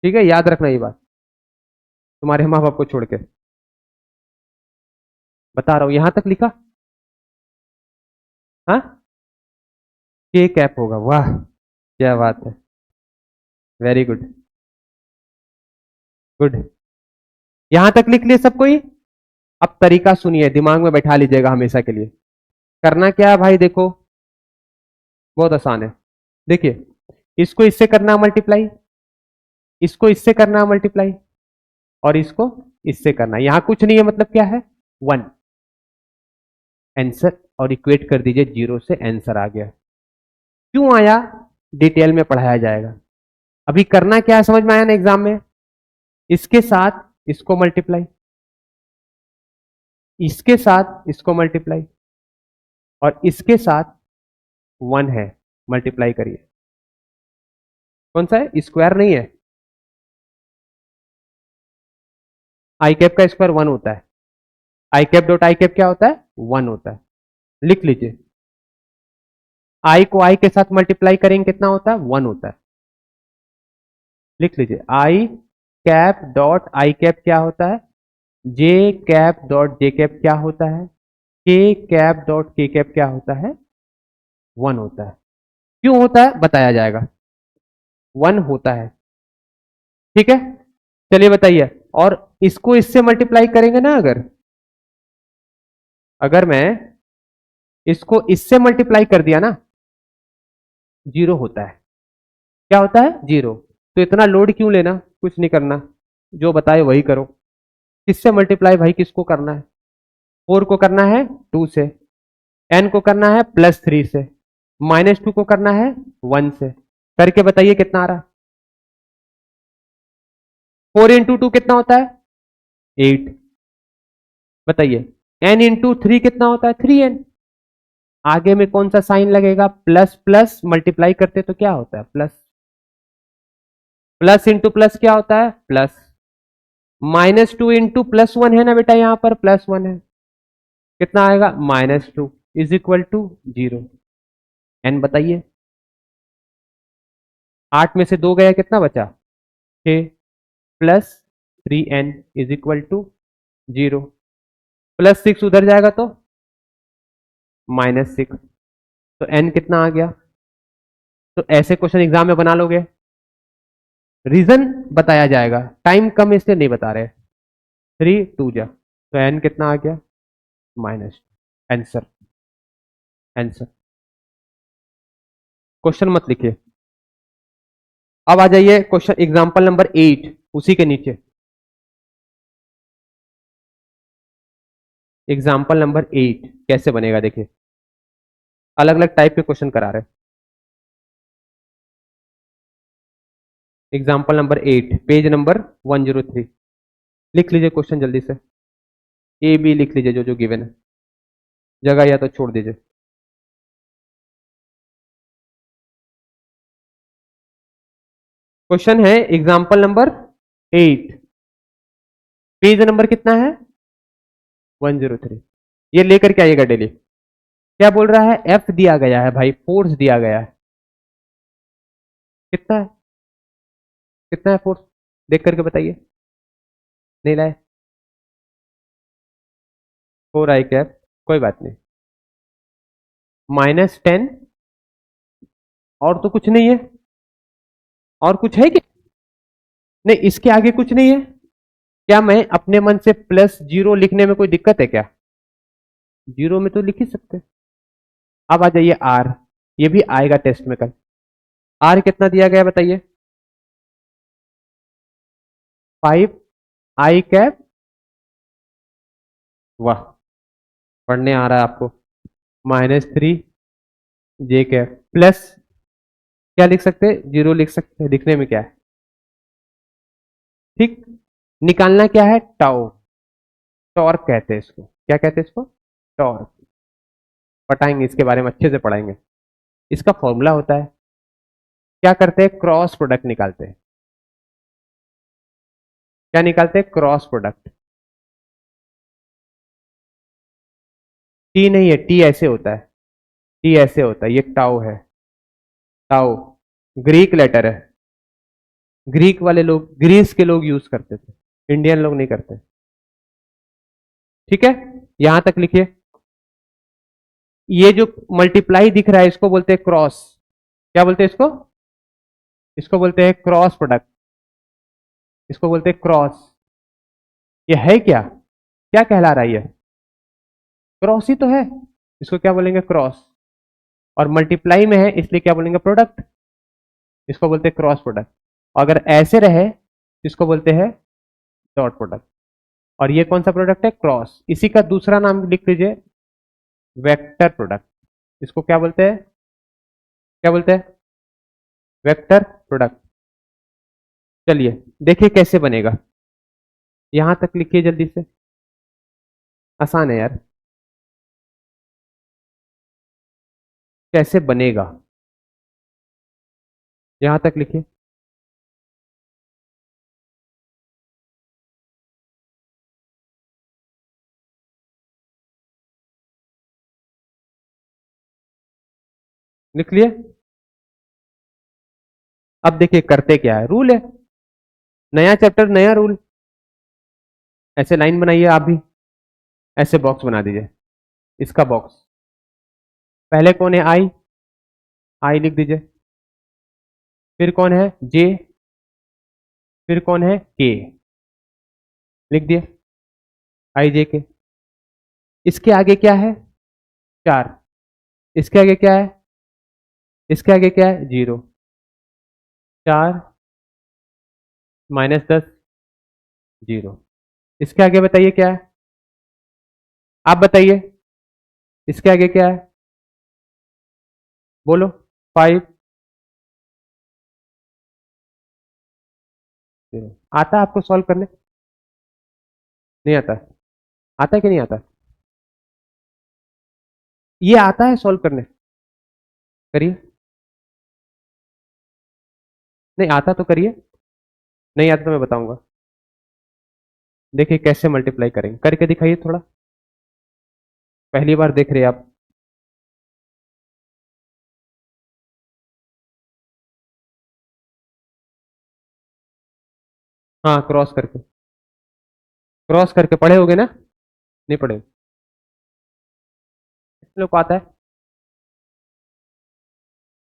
ठीक है, याद रखना ये बात, तुम्हारे माँ बाप को छोड़ के बता रहा हूं। यहां तक लिखा? हाँ, के कैप होगा। वाह, क्या बात है, वेरी गुड, गुड। यहां तक लिख लिए सब कोई? अब तरीका सुनिए, दिमाग में बैठा लीजिएगा हमेशा के लिए। करना क्या है भाई? देखो, बहुत आसान है। देखिए, इसको इससे करना मल्टीप्लाई, इसको इससे करना मल्टीप्लाई, और इसको इससे करना। यहां कुछ नहीं है, मतलब क्या है? 1 आंसर। और इक्वेट कर दीजिए 0 से, आंसर आ गया। क्यों आया? डिटेल में पढ़ाया जाएगा। अभी करना क्या है समझ में आया ना एग्जाम में? इसके साथ इसको मल्टीप्लाई, इसके साथ इसको मल्टीप्लाई, और इसके साथ 1 है, मल्टीप्लाई करिए। कौन सा है? स्क्वायर नहीं है। आई कैप का स्क्वायर 1 होता है। आई कैप डॉट आई कैप क्या होता है? 1 होता है। लिख लीजिए। आई को आई के साथ मल्टीप्लाई करेंगे, कितना होता है? 1 होता है। लिख लीजिए, आई कैप डॉट आई कैप क्या होता है? जे कैप डॉट जे कैप क्या होता है? के कैप डॉट के कैप क्या होता है? 1 होता है। क्यों होता है बताया जाएगा। 1 होता है। ठीक है, चलिए बताइए। और इसको इससे मल्टीप्लाई करेंगे ना, अगर अगर मैं इसको इससे मल्टीप्लाई कर दिया ना, 0 होता है। क्या होता है? 0। तो इतना लोड क्यों लेना? कुछ नहीं करना, जो बताए वही करो। किससे मल्टीप्लाई भाई? किसको करना है? 4 को करना है 2 से। एन को करना है +3 से, -2 को करना है 1 से। करके बताइए कितना आ रहा है। 4 × 2 कितना होता है 8। बताइए n × 3 कितना होता है 3n। आगे में कौन सा साइन लगेगा, प्लस प्लस मल्टीप्लाई करते तो क्या होता है प्लस, प्लस इंटू प्लस क्या होता है प्लस, -2 × +1 है ना बेटा, यहां पर +1 है, कितना आएगा -2 = 0। एन बताइए, 8 में से 2 गया कितना बचा 6 + 3n = 0। +6 उधर जाएगा तो -6, तो n कितना आ गया। तो ऐसे क्वेश्चन एग्जाम में बना लोगे, रीजन बताया जाएगा, टाइम कम इसलिए नहीं बता रहे। 3 2 जा, तो n कितना आ गया -2। Answer, answer. क्वेश्चन मत लिखिए। अब आ जाइए क्वेश्चन एग्जांपल नंबर 8, उसी के नीचे एग्जाम्पल नंबर 8 कैसे बनेगा देखिए, अलग अलग टाइप के क्वेश्चन करा रहे हैं। एग्जाम्पल नंबर 8 पेज नंबर 103, लिख लीजिए क्वेश्चन जल्दी से, ए बी लिख लीजिए जो जो गिवन है, जगह या तो छोड़ दीजिए। क्वेश्चन है एग्जाम्पल नंबर 8, पेज नंबर कितना है 103। ये लेकर के आइएगा डेली। क्या बोल रहा है, एफ दिया गया है भाई, फोर्स दिया गया है, कितना है, कितना है फोर्स, देख करके बताइए। नहीं लाए, 4i कैप, कोई बात नहीं, -10, और तो कुछ नहीं है, और कुछ है कि नहीं, इसके आगे कुछ नहीं है। क्या मैं अपने मन से +0 लिखने में कोई दिक्कत है क्या, 0 में तो लिख ही सकते। अब आ जाइए आर, ये भी आएगा टेस्ट में कल। आर कितना दिया गया बताइए, 5i कैप, वाह, पढ़ने आ रहा है आपको, -3j कैप, प्लस क्या लिख सकते हैं 0 लिख सकते हैं, दिखने में क्या है ठीक। निकालना क्या है टाउ, टॉर्क कहते हैं इसको, क्या कहते हैं इसको टॉर्क। पढ़ाएंगे इसके बारे में, अच्छे से पढ़ाएंगे। इसका फॉर्मूला होता है, क्या करते हैं क्रॉस प्रोडक्ट निकालते हैं। क्या निकालते हैं क्रॉस प्रोडक्ट, टी नहीं है, टी ऐसे होता है, टी ऐसे होता है, ये टाउ है, टाउ ग्रीक लेटर है, ग्रीक वाले लोग, ग्रीस के लोग यूज करते थे, इंडियन लोग नहीं करते। ठीक है, यहां तक लिखिए। ये जो मल्टीप्लाई दिख रहा है इसको बोलते हैं क्रॉस, क्या बोलते हैं इसको, इसको बोलते हैं क्रॉस प्रोडक्ट, इसको बोलते हैं क्रॉस। ये है क्या, क्या कहला रहा है ये, क्रॉस ही तो है, इसको क्या बोलेंगे क्रॉस। और मल्टीप्लाई में है इसलिए क्या बोलेंगे प्रोडक्ट, इसको बोलते हैं क्रॉस प्रोडक्ट। अगर ऐसे रहे इसको बोलते हैं डॉट प्रोडक्ट। और ये कौन सा प्रोडक्ट है क्रॉस, इसी का दूसरा नाम लिख लीजिए वेक्टर प्रोडक्ट। इसको क्या बोलते हैं, क्या बोलते हैं वेक्टर प्रोडक्ट। चलिए देखिए कैसे बनेगा, यहां तक लिखिए जल्दी से, आसान है यार, कैसे बनेगा यहां तक लिखिए। लिख लिए। अब देखिए करते क्या है, रूल है, नया चैप्टर नया रूल। ऐसे लाइन बनाइए आप भी, ऐसे बॉक्स बना दीजिए, इसका बॉक्स, पहले कौन है आई, आई लिख दीजिए, फिर कौन है जे, फिर कौन है के, लिख दिए आई जे के। इसके आगे क्या है 4, इसके आगे क्या है, इसके आगे क्या है 0, 4 -10 0। इसके आगे बताइए क्या है, आप बताइए, इसके आगे क्या है बोलो? 5 0। आता है आपको सॉल्व करने? नहीं आता? आता है कि नहीं आता? ये आता है सॉल्व करने? करिए। नहीं आता तो करिए, नहीं आता तो मैं बताऊंगा। देखिए कैसे मल्टीप्लाई करेंगे, करके दिखाइए थोड़ा। पहली बार देख रहे हैं आप? हाँ क्रॉस करके, क्रॉस करके पढ़े होगे ना? नहीं पढ़े? लोग को आता है?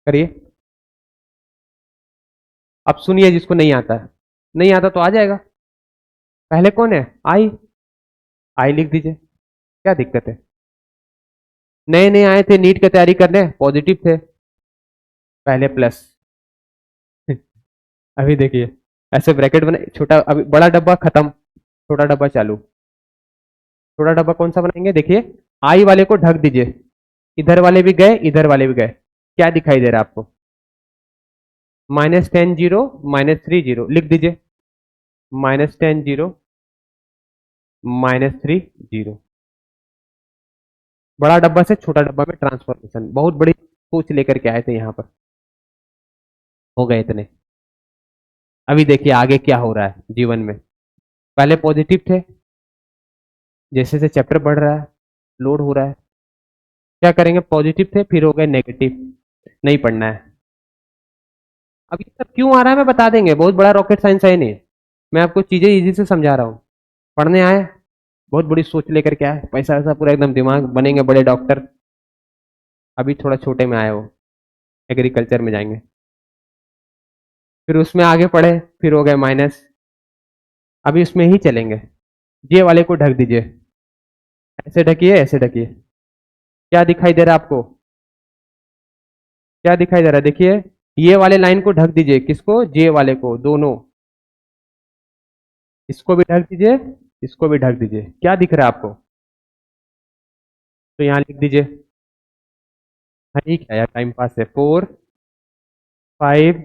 करिए। अब सुनिए, जिसको नहीं आता है, नहीं आता तो आ जाएगा। पहले कौन है? आई। आई लिख दीजिए, क्या दिक्कत है? नए नए आए थे नीट की तैयारी करने, पॉजिटिव थे, पहले प्लस। अभी देखिए, ऐसे ब्रैकेट बने, छोटा अभी बड़ा डब्बा खत्म, छोटा डब्बा चालू। छोटा डब्बा कौन सा बनाएंगे? देखिए, आई वाले को ढक दीजिए, इधर वाले भी गए, इधर वाले भी गए, क्या दिखाई दे रहा है आपको? -10 0 -3 0 लिख दीजिए, -10 0 -3 0। बड़ा डब्बा से छोटा डब्बा में ट्रांसफॉर्मेशन, बहुत बड़ी सोच लेकर के आए थे यहाँ पर, हो गए इतने। अभी देखिए आगे क्या हो रहा है जीवन में। पहले पॉजिटिव थे, जैसे जैसे चैप्टर बढ़ रहा है, लोड हो रहा है, क्या करेंगे? पॉजिटिव थे फिर हो गए नेगेटिव, नहीं पढ़ना है। अब ये सब क्यों आ रहा है मैं बता देंगे, बहुत बड़ा रॉकेट साइंस है नहीं, मैं आपको चीजें इजी से समझा रहा हूँ। पढ़ने आए, बहुत बड़ी सोच लेकर के आए, पैसा वैसा पूरा एकदम, दिमाग बनेंगे बड़े डॉक्टर। अभी थोड़ा छोटे में आए हो, एग्रीकल्चर में जाएंगे, फिर उसमें आगे पढ़े, फिर हो गए माइनस, अभी उसमें ही चलेंगे। ये वाले को ढक दीजिए, ऐसे ढकिए, ऐसे ढकिए, क्या दिखाई दे रहा है आपको? क्या दिखाई दे रहा है? देखिए, ये वाले लाइन को ढक दीजिए, किसको? जे वाले को, दोनों। इसको भी ढक दीजिए, इसको भी ढक दीजिए, क्या दिख रहा है आपको? तो यहाँ लिख दीजिए। हाँ ठीक है यार, टाइम पास है। 4 5,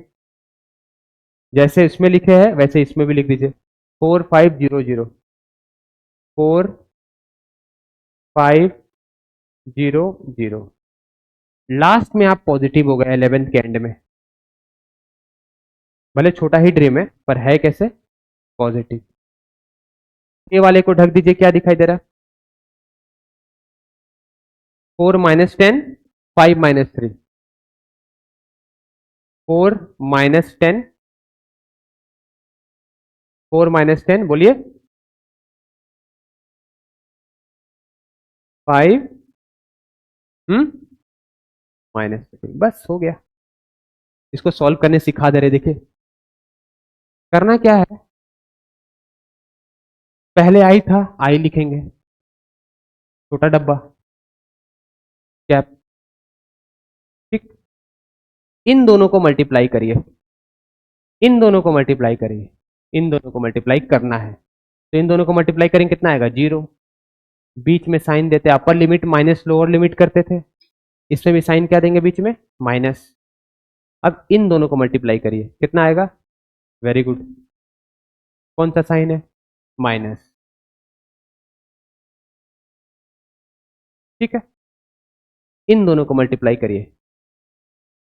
जैसे इसमें लिखे हैं वैसे इसमें भी लिख दीजिए, 4500, 4500। लास्ट में आप पॉजिटिव हो गए 11th के एंड में, भले छोटा ही ड्रीम है पर है कैसे? पॉजिटिव। ये वाले को ढक दीजिए, क्या दिखाई दे रहा है? 4 -10 5 -3, 4 -10, 4 -10 बोलिए, 5 -3, बस हो गया। इसको सॉल्व करने सिखा दे रहे, देखिए करना क्या है। पहले आई था, आई लिखेंगे, छोटा डब्बा, कैप, ठीक। इन दोनों को मल्टीप्लाई करिए, इन दोनों को मल्टीप्लाई करिए, इन दोनों को मल्टीप्लाई करना है, तो इन दोनों को मल्टीप्लाई करेंगे, कितना आएगा? 0। बीच में साइन देते, upper limit minus lower limit करते थे, इसमें भी साइन क्या देंगे बीच में? माइनस। अब इन दोनों को मल्टीप्लाई करिए, कितना आएगा? वेरी गुड, कौन सा साइन है? माइनस, ठीक है। इन दोनों को मल्टीप्लाई करिए,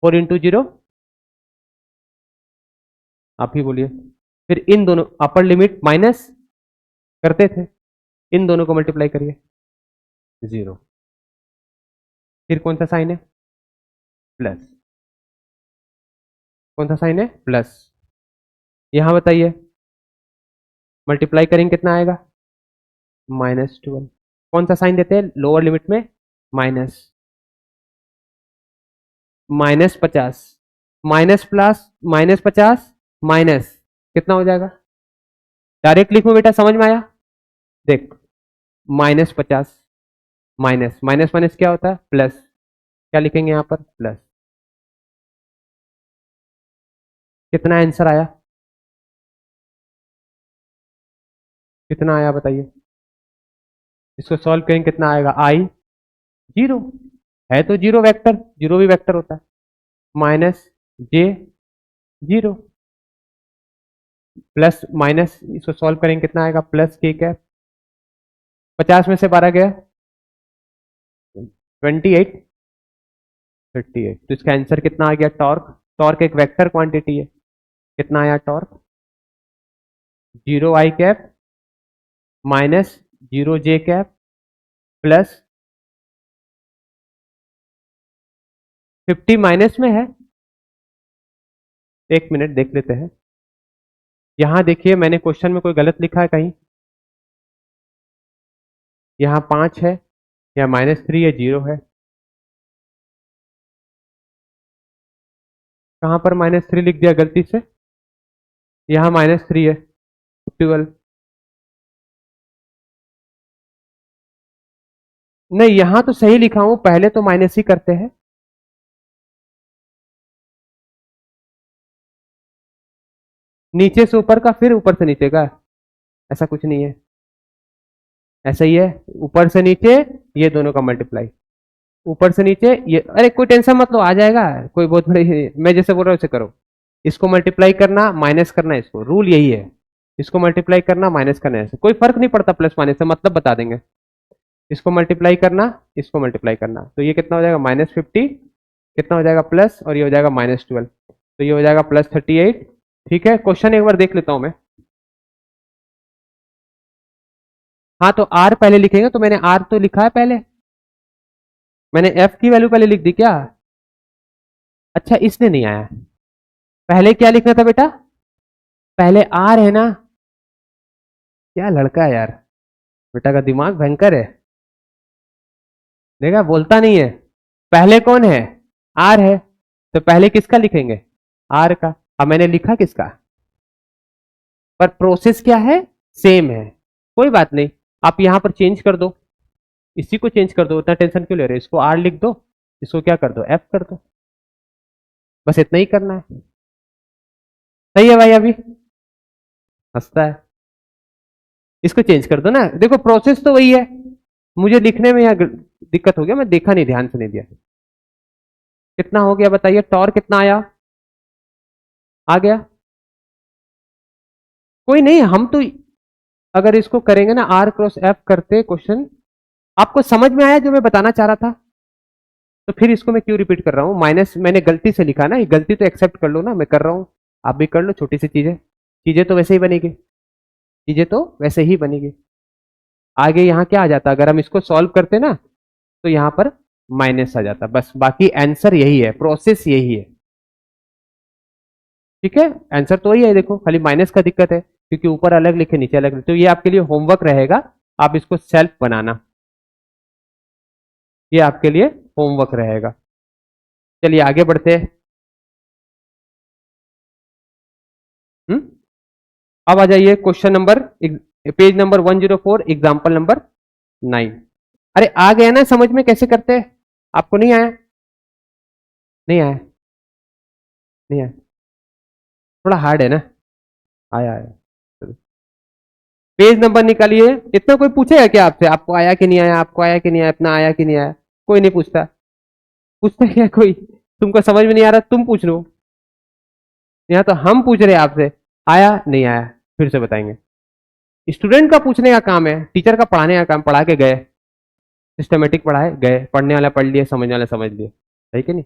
4 × 0, आप ही बोलिए। फिर इन दोनों, अपर लिमिट माइनस करते थे, इन दोनों को मल्टीप्लाई करिए, 0। फिर कौन सा साइन है? प्लस, कौन सा साइन है? प्लस। यहां बताइए, मल्टीप्लाई करेंगे कितना आएगा? -12। कौन सा साइन देते हैं लोअर लिमिट में? माइनस, -50, माइनस प्लस, -50 माइनस, कितना हो जाएगा? डायरेक्ट लिखो बेटा, समझ में आया? देख, -50 माइनस माइनस माइनस क्या होता है? प्लस, क्या लिखेंगे यहाँ पर? प्लस। कितना आंसर आया? कितना आया बताइए? इसको सॉल्व करेंगे, कितना आएगा? आई जीरो है, तो जीरो वेक्टर, जीरो भी वेक्टर होता है। माइनस जे जीरो प्लस माइनस, इसको सॉल्व करेंगे कितना आएगा, प्लस के कैप। 50 में से 12 गया 28, 38, तो इसका आंसर कितना आ गया, टॉर्क। टॉर्क एक वेक्टर क्वांटिटी है, कितना आया टॉर्क, जीरो आई कैप माइनस जीरो जे कैप प्लस 50 माइनस में है। एक मिनट देख लेते हैं, यहां देखिए मैंने क्वेश्चन में कोई गलत लिखा है कहीं, यहां 5 है या -3 है, जीरो है, कहां पर -3 लिख दिया गलती से, यहां -3 है, 12। नहीं यहां तो सही लिखा हूं, पहले तो माइनस ही करते हैं। नीचे से ऊपर का फिर ऊपर से नीचे का, ऐसा कुछ नहीं है, ऐसा ही है, ऊपर से नीचे ये दोनों का मल्टीप्लाई, ऊपर से नीचे ये, अरे कोई टेंशन मत लो, आ जाएगा, कोई बहुत बड़ी, मैं जैसे बोल रहा हूं वैसे करो। इसको मल्टीप्लाई करना माइनस करना, इसको रूल यही है, इसको मल्टीप्लाई करना माइनस करना, ऐसे कोई फर्क नहीं पड़ता, प्लस माइनस से मतलब बता देंगे। इसको मल्टीप्लाई करना, इसको मल्टीप्लाई करना, तो ये कितना हो जाएगा -50, कितना हो जाएगा प्लस, और ये हो जाएगा -12, तो ये हो जाएगा +38। ठीक है, क्वेश्चन एक बार देख लेता हूं मैं। हाँ तो आर पहले लिखेंगे, तो मैंने आर तो लिखा है पहले, मैंने एफ की वैल्यू पहले लिख दी क्या, अच्छा इसने नहीं आया, पहले क्या लिखना था बेटा, पहले आर है ना, क्या लड़का है यार, बेटा का दिमाग भयंकर है, देखा बोलता नहीं है, पहले कौन है, आर है, तो पहले किसका लिखेंगे, आर का। अब मैंने लिखा किसका, पर प्रोसेस क्या है, सेम है, कोई बात नहीं, आप यहां पर चेंज कर दो, इसी को चेंज कर दो, उतना टेंशन क्यों ले रहे हो, इसको आर लिख दो, इसको क्या कर दो, एफ कर दो, बस इतना ही करना है। सही है भाई, अभी हंसता है, इसको चेंज कर दो ना, देखो प्रोसेस तो वही है, मुझे लिखने में यहाँ दिक्कत हो गया, मैं देखा नहीं, ध्यान से नहीं दिया। कितना हो गया बताइए, टॉर कितना आया, आ गया, कोई नहीं, हम तो अगर इसको करेंगे ना आर क्रॉस एफ करते क्वेश्चन, आपको समझ में आया जो मैं बताना चाह रहा था, तो फिर इसको मैं क्यों रिपीट कर रहा हूं, माइनस मैंने गलती से लिखा ना, ये गलती तो एक्सेप्ट कर लो ना, मैं कर रहा हूं, आप भी कर लो, छोटी सी चीजें, चीजें तो वैसे ही बनेगी, चीजें तो वैसे ही बनेगी। आगे यहाँ क्या आ जाता, अगर हम इसको सॉल्व करते ना, तो यहाँ पर माइनस आ जाता, बस बाकी आंसर यही है, प्रोसेस यही है। ठीक है, आंसर तो वही है, देखो खाली माइनस का दिक्कत है, क्योंकि ऊपर अलग लिखे नीचे अलग लिखे, तो ये आपके लिए होमवर्क रहेगा, आप इसको सेल्फ बनाना, ये आपके लिए होमवर्क रहेगा। चलिए आगे बढ़ते हैं। हम्म अब आ जाइए question number, page number 104, example number 9। अरे आ गया ना समझ में कैसे करते हैं, आपको नहीं आया, नहीं आया, नहीं आया, थोड़ा हार्ड है ना, आया आया, पेज नंबर निकालिए। इतना कोई पूछेगा क्या आपसे, आपको आया कि नहीं आया, आपको आया कि नहीं आया, इतना आया कि नहीं आया, कोई नहीं पूछता, पूछता क्या कोई, तुमको समझ में नहीं आ रहा तुम पूछ लो, यहाँ तो हम पूछ रहे हैं आपसे, आया नहीं आया, फिर से बताएंगे। स्टूडेंट का पूछने का काम है, टीचर का पढ़ाने का काम, पढ़ा के गए, सिस्टमेटिक पढ़ाए गए, पढ़ने वाला पढ़ लिए, समझने वाला समझ लिए, है कि नहीं।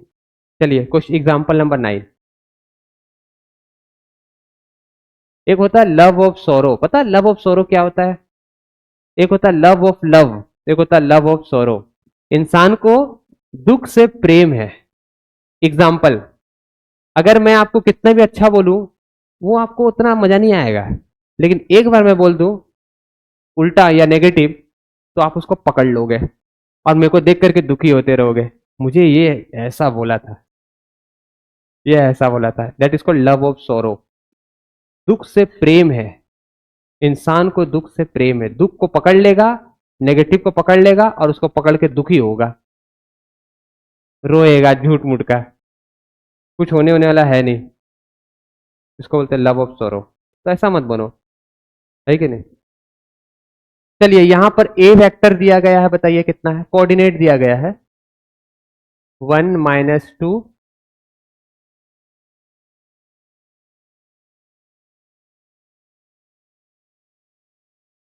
चलिए क्वेश्चन एग्जाम्पल नंबर 9। एक होता है लव ऑफ सोरो, पता है लव ऑफ सोरो क्या होता है, एक होता है लव ऑफ लव, एक होता है लव ऑफ सोरो। इंसान को दुख से प्रेम है। एग्जाम्पल, अगर मैं आपको कितना भी अच्छा बोलूं, वो आपको उतना मजा नहीं आएगा, लेकिन एक बार मैं बोल दूं उल्टा या नेगेटिव, तो आप उसको पकड़ लोगे, और मेरे को देख करके दुखी होते रहोगे, मुझे ये ऐसा बोला था, ये ऐसा बोला था, that is called love of सोरो। दुख से प्रेम है, इंसान को दुख से प्रेम है, दुख को पकड़ लेगा, नेगेटिव को पकड़ लेगा, और उसको पकड़ के दुखी होगा, रोएगा झूठ मूठ का, कुछ होने होने वाला है नहीं, इसको बोलते हैं लव ऑफ सोरो। तो ऐसा मत बनो, है कि नहीं। चलिए यहां पर ए वेक्टर दिया गया है, बताइए कितना है, कोऑर्डिनेट दिया गया है 1 -2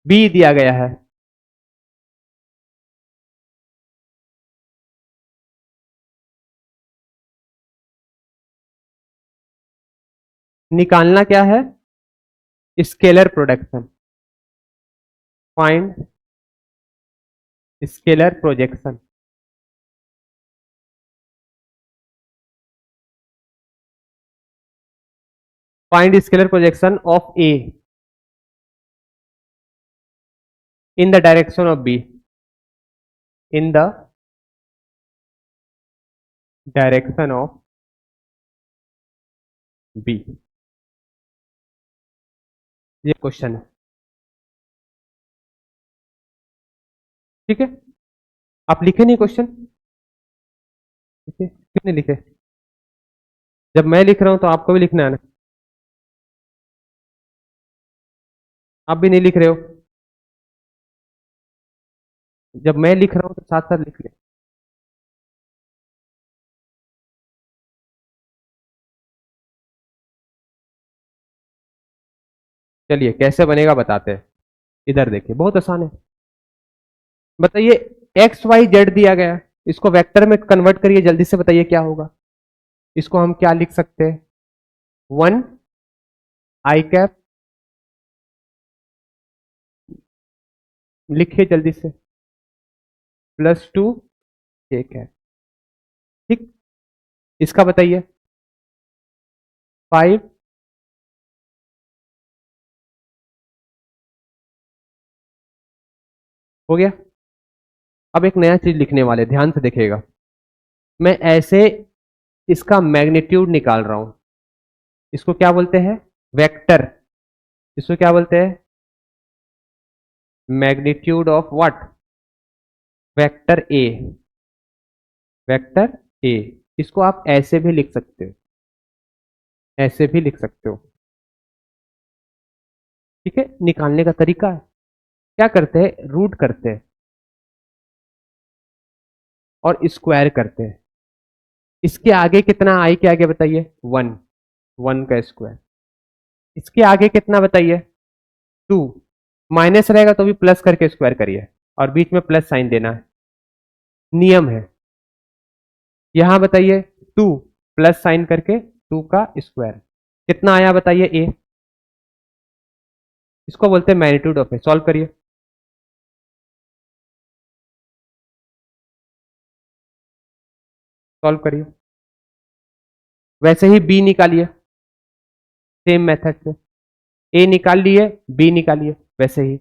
बी दिया गया है, निकालना क्या है, scalar production, find scalar projection. Find scalar projection of A in the direction of B, in the direction of B। ये क्वेश्चन है, ठीक है। आप लिखे नहीं क्वेश्चन, ठीक है, क्यों नहीं लिखे? जब मैं लिख रहा हूं तो आपको भी लिखना है ना, आप भी नहीं लिख रहे हो, जब मैं लिख रहा हूं तो साथ साथ लिख ले। चलिए कैसे बनेगा बताते हैं, इधर देखिए बहुत आसान है। बताइए एक्स वाई जेड दिया गया है, इसको वेक्टर में कन्वर्ट करिए, जल्दी से बताइए क्या होगा। इसको हम क्या लिख सकते हैं, 1 आई कैप, लिखिए जल्दी से, +2 के कैप, ठीक। इसका बताइए 5 हो गया। अब एक नया चीज लिखने वाले, ध्यान से देखिएगा, मैं ऐसे इसका मैग्नीट्यूड निकाल रहा हूं, इसको क्या बोलते हैं, वेक्टर। इसको क्या बोलते हैं, magnitude of what, vector A, vector A. इसको आप ऐसे भी लिख सकते हो, ऐसे भी लिख सकते हो, ठीक है। निकालने का तरीका है, क्या करते हैं, रूट करते हैं और स्क्वायर करते हैं। इसके आगे कितना, आई के आगे बताइए, 1, 1 का स्क्वायर। इसके आगे कितना बताइए, 2, माइनस रहेगा तो भी प्लस करके स्क्वायर करिए, और बीच में प्लस साइन देना है, नियम है। यहां बताइए 2 प्लस साइन करके 2 का स्क्वायर, कितना आया बताइए, ए। इसको बोलते हैं मैग्नीट्यूड ऑफ ए। सॉल्व करिए, सॉल्व करिए। वैसे ही बी निकालिए, सेम मेथड से, ए निकाल लिए, बी निकालिए, वैसे ही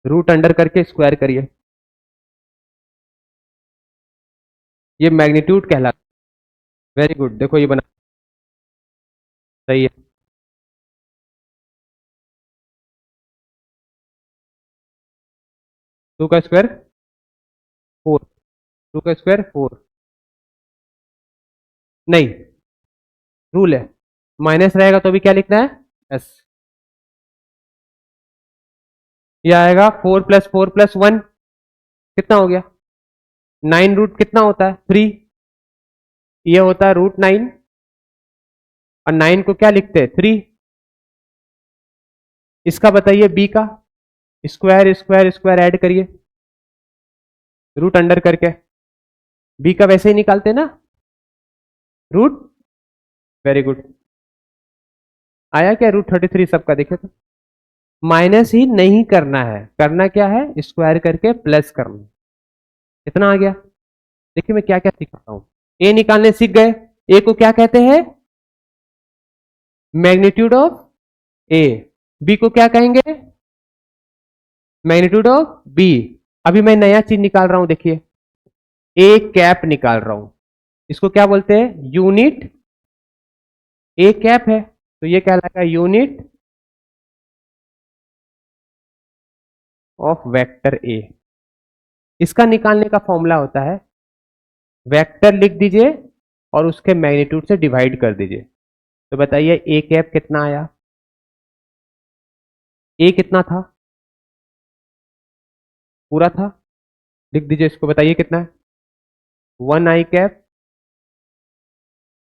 रूट अंडर करके स्क्वायर करिए, ये मैग्नीट्यूड कहलाता है। वेरी गुड, देखो ये बना, सही है। 2 का स्क्वायर 4, 2 का स्क्वायर 4, नहीं, रूल है, माइनस रहेगा तो भी क्या लिखना है, एस। ये आएगा 4 + 4 + 1, कितना हो गया, 9, रूट कितना होता है, 3, ये होता है √9, और 9 को क्या लिखते हैं, 3। इसका बताइए बी का, स्क्वायर स्क्वायर स्क्वायर ऐड करिए, रूट अंडर करके, बी का वैसे ही निकालते हैं ना, रूट। वेरी गुड, आया क्या, √33 सबका, देखे तो। माइनस ही नहीं करना है, करना क्या है, स्क्वायर करके प्लस करना। कितना आ गया, देखिए मैं क्या क्या सिखाता हूं। ए निकालने सीख गए, ए को क्या कहते हैं, मैग्नीट्यूड ऑफ ए। बी को क्या कहेंगे, मैग्नीट्यूड ऑफ बी। अभी मैं नया चीज निकाल रहा हूं, देखिए ए कैप निकाल रहा हूं, इसको क्या बोलते हैं, यूनिट ए कैप है, तो ये कहलाएगा यूनिट ऑफ वेक्टर ए। इसका निकालने का फॉर्मूला होता है, वेक्टर लिख दीजिए और उसके मैग्नीट्यूड से डिवाइड कर दीजिए। तो बताइए ए कैप कितना आया, ए कितना था, पूरा था, लिख दीजिए इसको, बताइए कितना है। 1 i cap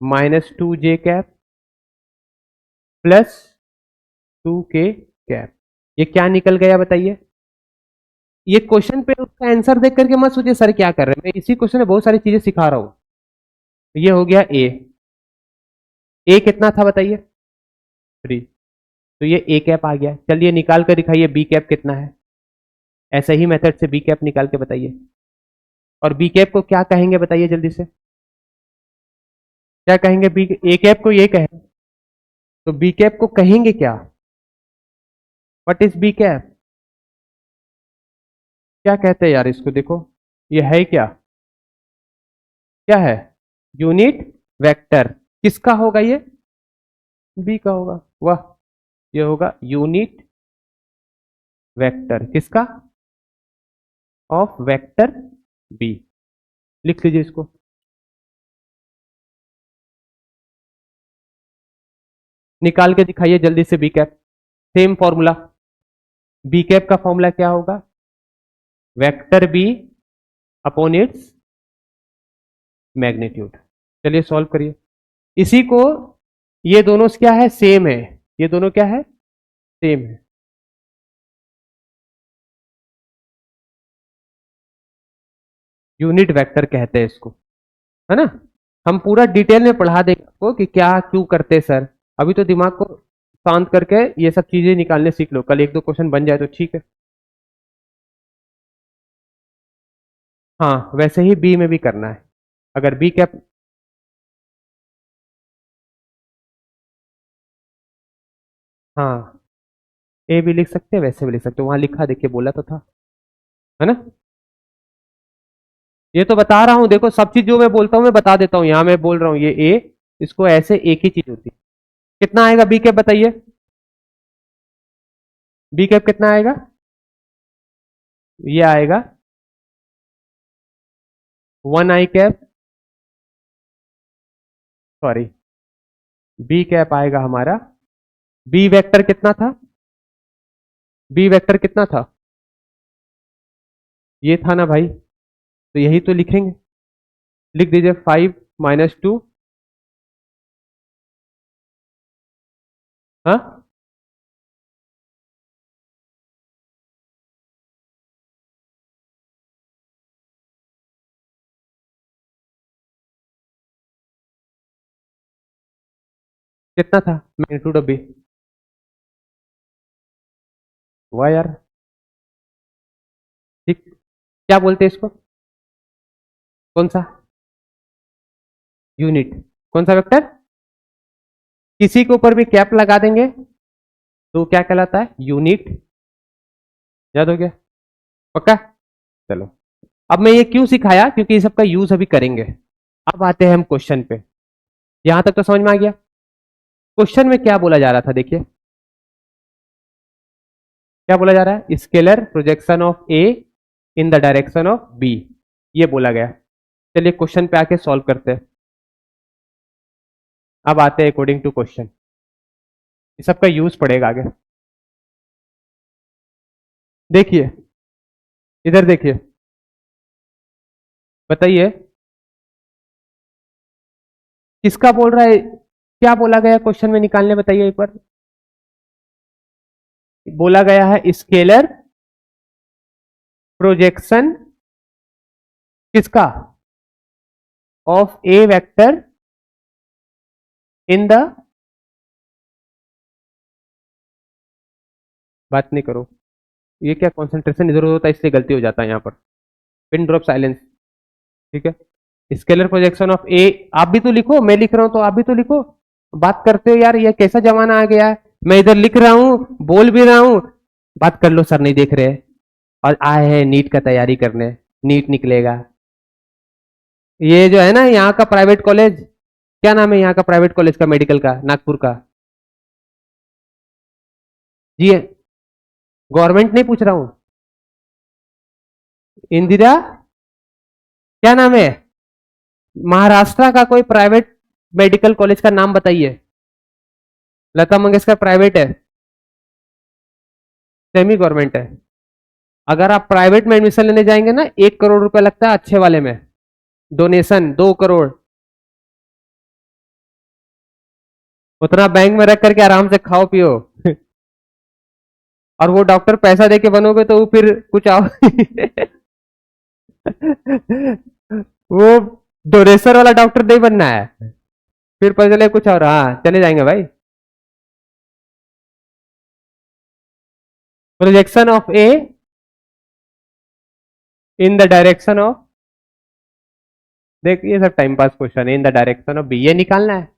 -2 j cap plus 2 k cap. ये क्या निकल गया बताइए। ये क्वेश्चन पे उसका आंसर देख करके मत सोचिए सर क्या कर रहे हैं, मैं इसी क्वेश्चन में बहुत सारी चीजें सिखा रहा हूं। ये हो गया ए कितना था बताइए, 3। तो ये a कैप आ गया। चलिए निकाल कर दिखाइए b कैप कितना है। ऐसे ही मेथड से b कैप निकाल के बताइए। और b कैप को क्या कहेंगे बताइए जल्दी से, क्या कहेंगे। बी a कैप को ये कहें तो b कैप को कहेंगे क्या। व्हाट इज b कैप, क्या कहते हैं यार इसको, देखो ये है क्या, क्या है, यूनिट वेक्टर। किसका होगा ये, बी का होगा। वाह, ये होगा यूनिट वेक्टर, किसका, ऑफ वेक्टर बी। लिख लीजिए इसको। निकाल के दिखाइए जल्दी से b cap. Same formula, b cap का फॉर्मूला क्या होगा, vector b upon its magnitude. चलिए सॉल्व करिए इसी को। ये दोनों क्या है, सेम है, ये दोनों क्या है, सेम है। यूनिट वेक्टर कहते हैं इसको, है ना। हम पूरा डिटेल में पढ़ा देंगे आपको कि क्या क्यों करते हैं सर। अभी तो दिमाग को शांत करके ये सब चीजें निकालने सीख लो, कल 1-2 क्वेश्चन बन जाए तो ठीक है। हाँ वैसे ही बी में भी करना है। अगर बी कैप, हाँ ए भी लिख सकते हैं वैसे भी लिख सकते हो, वहां लिखा देखिए बोला तो था, है ना। ये तो बता रहा हूं, देखो सब चीज जो मैं बोलता हूं मैं बता देता हूं, यहां मैं बोल रहा हूं ये ए, इसको ऐसे एक ही चीज होती है। कितना आएगा बी कैप बताइए, बी कैप कितना आएगा, ये आएगा 1 i cap, sorry b cap आएगा हमारा, बी वेक्टर कितना था, बी वेक्टर कितना था, ये था ना भाई, तो यही तो लिखेंगे। लिख दीजिए 5 - 2, हाँ कितना था मैग्नीट्यूड ऑफ बी, वाह यार, ठीक। क्या बोलते हैं इसको, कौन सा, यूनिट, कौन सा वेक्टर, किसी के ऊपर भी कैप लगा देंगे तो क्या कहलाता है, यूनिट। याद हो गया, पक्का। चलो अब मैं ये क्यों सिखाया, क्योंकि ये सबका यूज अभी करेंगे। अब आते हैं हम क्वेश्चन पे, यहां तक तो समझ में आ गया। क्वेश्चन में क्या बोला जा रहा था देखिए, क्या बोला जा रहा है, scalar projection of a in the direction of b, ये बोला गया। चलिए क्वेश्चन पे आके सॉल्व करते हैं। अब आते हैं अकॉर्डिंग टू क्वेश्चन, ये सबका यूज पड़ेगा आगे। देखिए इधर देखिए, बताइए किसका बोल रहा है, क्या बोला गया क्वेश्चन में निकालने, बताइए एक बार। बोला गया है स्केलर प्रोजेक्शन किसका, of A vector in the, बात नहीं करो, ये क्या कंसंट्रेशन इधर होता है इसलिए गलती हो जाता है यहाँ पर। पिन ड्रॉप साइलेंस, ठीक है। स्केलर प्रोजेक्शन ऑफ ए, आप भी तो लिखो, मैं लिख रहा हूं तो आप भी तो लिखो। बात करते हो यार, ये कैसा जमाना आ गया है, मैं इधर लिख रहा हूं बोल भी रहा हूं, बात कर लो सर नहीं देख रहे, और आए हैं नीट का तैयारी करने, नीट निकलेगा। ये जो है ना यहाँ का प्राइवेट कॉलेज, क्या नाम है यहाँ का प्राइवेट कॉलेज का, मेडिकल का, नागपुर का, जी गवर्नमेंट नहीं पूछ रहा हूं, इंदिरा, क्या नाम है, महाराष्ट्र का कोई प्राइवेट मेडिकल कॉलेज का नाम बताइए। लता मंगेशकर प्राइवेट है, सेमी गवर्नमेंट है। अगर आप प्राइवेट में एडमिशन लेने जाएंगे ना 1 करोड़ रुपए लगता है अच्छे वाले में, डोनेशन 2 करोड़। उतना बैंक में रख करके आराम से खाओ पियो। और वो डॉक्टर पैसा दे के बनोगे तो वो फिर कुछ आओ। वो डोनेशन वाला डॉक्टर नहीं बनना है, फिर पता चले कुछ और। हाँ चले जाएंगे भाई। Projection of a in the direction of, देख ये सब टाइम पास क्वेश्चन है। In the direction of b, ये निकालना है।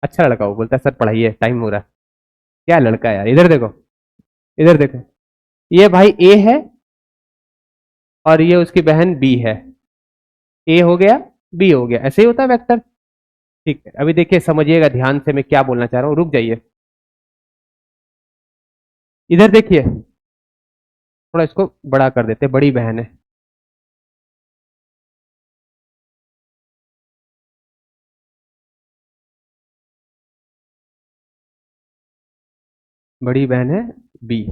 अच्छा लड़का वो बोलता है सर पढ़ाइए टाइम हो रहा है। क्या लड़का है यार, इधर देखो, इधर देखो। ये भाई ए है और ये उसकी बहन बी है। ए हो गया, बी हो गया, ऐसे ही होता है वेक्टर। ठीक है, अभी देखिए समझिएगा ध्यान से मैं क्या बोलना चाह रहा हूं, रुक जाइए। इधर देखिए, थोड़ा इसको बड़ा कर देते, बड़ी बहन है। बड़ी बहन है बी,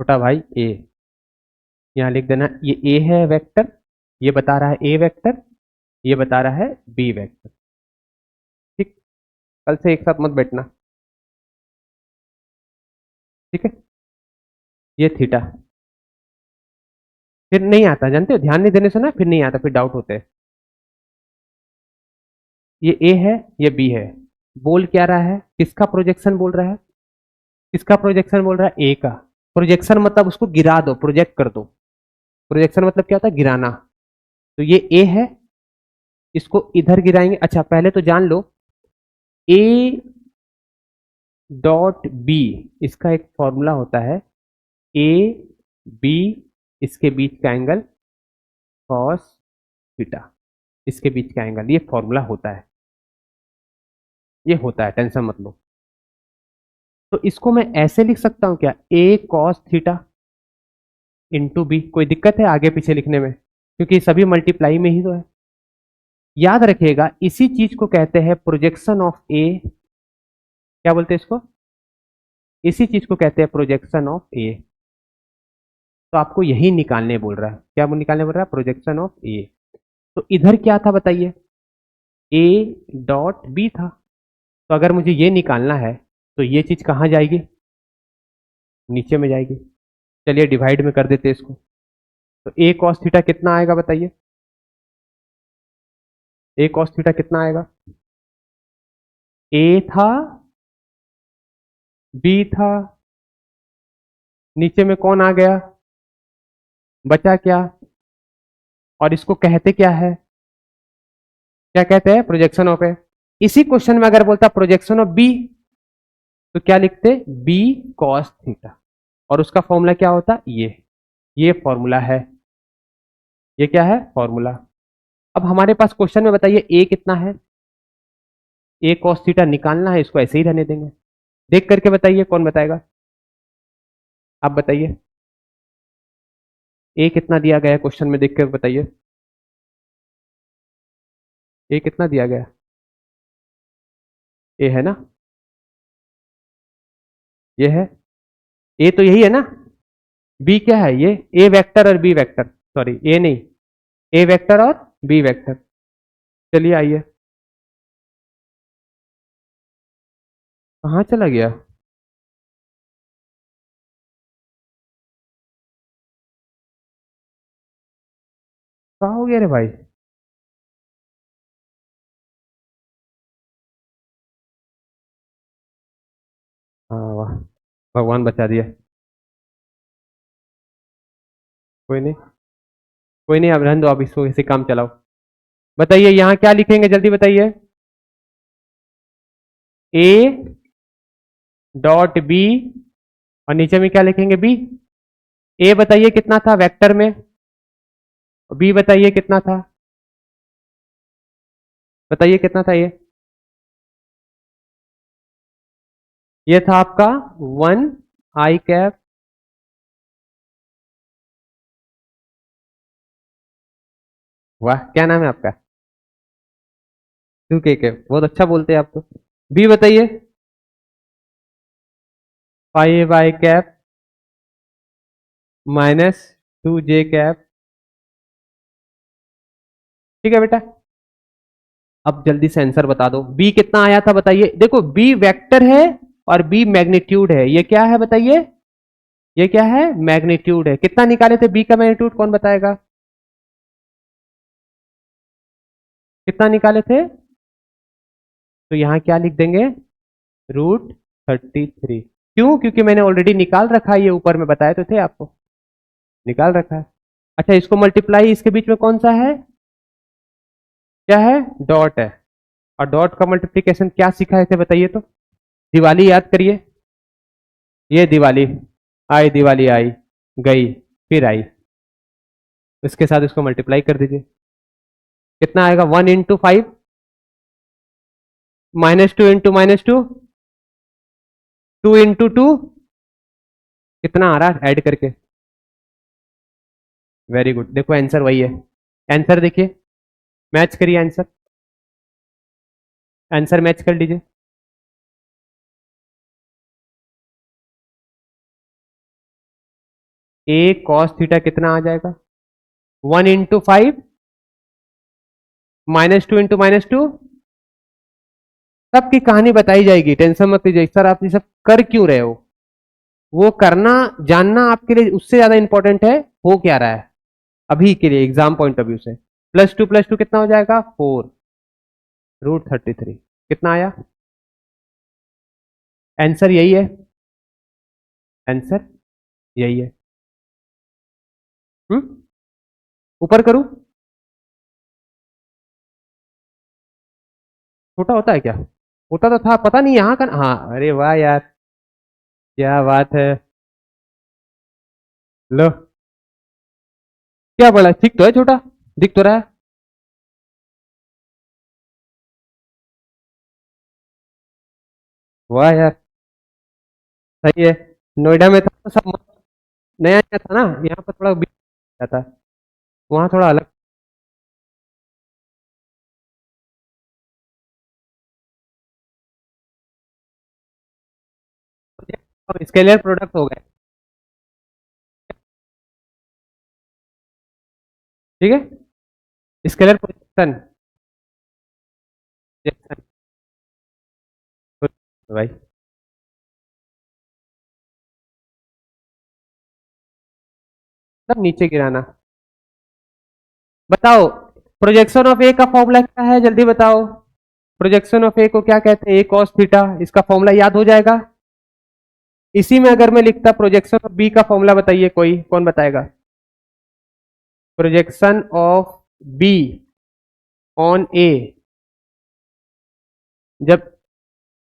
छोटा भाई ए। यहां लिख देना ये ए है वेक्टर, ये बता रहा है ए वेक्टर, ये बता रहा है बी वेक्टर। ठीक, कल से एक साथ मत बैठना। ठीक है, ये थीटा। फिर नहीं आता, जानते हो, ध्यान नहीं देने से ना फिर नहीं आता, फिर डाउट होते हैं। ये ए है, ये बी है। बोल क्या रहा है, किसका प्रोजेक्शन बोल रहा है, किसका प्रोजेक्शन बोल रहा है, ए का। प्रोजेक्शन मतलब उसको गिरा दो, प्रोजेक्ट कर दो। प्रोजेक्शन मतलब क्या होता है, गिराना। तो ये ए है, इसको इधर गिराएंगे। अच्छा पहले तो जान लो, ए डॉट बी, इसका एक फॉर्मूला होता है, ए बी, इसके बीच का एंगल कॉस थीटा, इसके बीच का एंगल, ये फॉर्मूला होता है, ये होता है, टेंशन मत लो। तो इसको मैं ऐसे लिख सकता हूं क्या, ए कॉस थीटा इंटू बी। कोई दिक्कत है आगे पीछे लिखने में, क्योंकि सभी मल्टीप्लाई में ही तो है। याद रखिएगा इसी चीज को कहते हैं प्रोजेक्शन ऑफ ए, क्या बोलते हैं इसको, इसी चीज को कहते हैं प्रोजेक्शन ऑफ ए। तो आपको यही निकालने बोल रहा है, क्या निकालने बोल रहा है, प्रोजेक्शन ऑफ ए। तो इधर क्या था बताइए, ए डॉट बी था। तो अगर मुझे ये निकालना है तो ये चीज कहां जाएगी, नीचे में जाएगी। चलिए डिवाइड में कर देते इसको। तो ए कॉस थीटा कितना आएगा बताइए, ए कॉस थीटा कितना आएगा, ए था, बी था, नीचे में कौन आ गया, बचा क्या, और इसको कहते क्या है, क्या कहते हैं, प्रोजेक्शन ऑफ ए। इसी क्वेश्चन में अगर बोलता प्रोजेक्शन ऑफ बी, तो क्या लिखते, बी कॉस थीटा, और उसका फॉर्मूला क्या होता, ये फॉर्मूला है, ये क्या है, फॉर्मूला। अब हमारे पास क्वेश्चन में बताइए ए कितना है, ए कॉस थीटा निकालना है, इसको ऐसे ही रहने देंगे। देख करके बताइए, कौन बताएगा, आप बताइए। ए कितना दिया गया है क्वेश्चन में, देख कर बताइए। ए कितना दिया गया, ए है ना, ये है, ए तो यही है ना। बी क्या है, ये ए वेक्टर और बी वेक्टर, सॉरी ए नहीं, ए वेक्टर और बी वेक्टर। चलिए आइए, कहाँ चला गया, कहाँ हो गया रे भाई। हाँ वाह, भगवान बचा दिया। कोई नहीं, कोई नहीं, अब रहने दो, आप इसको ऐसे काम चलाओ। बताइए यहाँ क्या लिखेंगे, जल्दी बताइए। ए डॉट बी, और नीचे में क्या लिखेंगे, बी। ए बताइए कितना था वेक्टर में, बी बताइए कितना था, बताइए कितना था ये था आपका 1 i कैप। वाह, क्या नाम है आपका, टू के बहुत अच्छा बोलते हैं आप तो। बी बताइए, 5 i cap minus 2j cap. ठीक है बेटा, अब जल्दी से आंसर बता दो। बी कितना आया था बताइए। देखो बी वेक्टर है और बी मैग्नीट्यूड है। ये क्या है बताइए, ये क्या है, मैग्नीट्यूड है। कितना निकाले थे बी का मैग्नीट्यूड, कौन बताएगा, कितना निकाले थे? तो यहां क्या लिख देंगे, √33। क्यों, क्योंकि मैंने ऑलरेडी निकाल रखा है, ये ऊपर में बताए तो थे आपको, निकाल रखा है। अच्छा, इसको मल्टीप्लाई, इसके बीच में कौन सा है, क्या है, डॉट है। और डॉट का मल्टीप्लीकेशन क्या सिखाए थे बताइए तो, दिवाली याद करिए। ये दिवाली आई, दिवाली आई, गई, फिर आई, इसके साथ इसको मल्टीप्लाई कर दीजिए। कितना आएगा, 1 × 5 -2 × -2 2 × 2 कितना आ रहा है ऐड करके। वेरी गुड, देखो आंसर वही है। आंसर देखिए, मैच करिए आंसर, आंसर मैच कर लीजिए। ए कॉस थीटा कितना आ जाएगा, 1 × 5 -2 × -2। सबकी कहानी बताई जाएगी, टेंशन मत लीजिए। सर आप ये सब कर क्यों रहे हो, वो करना जानना आपके लिए उससे ज्यादा इंपॉर्टेंट है हो क्या रहा है अभी के लिए, एग्जाम पॉइंट ऑफ व्यू से। +2 + 2 कितना हो जाएगा, 4 √33। कितना आया, आंसर यही है, आंसर यही है। ऊपर करूं, छोटा होता है क्या, होता तो था, पता नहीं यहाँ का। हाँ अरे वाह यार, क्या बात है। लो, क्या बोला, ठीक तो है, छोटा दिख तो रहा है। वाह यार, सही है। नोएडा में था तो सब नया नया था ना, यहाँ पर थोड़ा बीत जाता, वहाँ थोड़ा अलग। स्केलर प्रोडक्ट हो गए, ठीक है, स्केलर प्रोजेक्शन भाई। सब नीचे गिराना। बताओ, प्रोजेक्शन ऑफ ए का फॉर्मूला क्या है, जल्दी बताओ। प्रोजेक्शन ऑफ ए को क्या कहते हैं, ए कॉस थीटा, इसका फॉर्मूला याद हो जाएगा। इसी में अगर मैं लिखता प्रोजेक्शन ऑफ बी का फॉर्मूला, बताइए कोई, कौन बताएगा। प्रोजेक्शन ऑफ बी ऑन ए, जब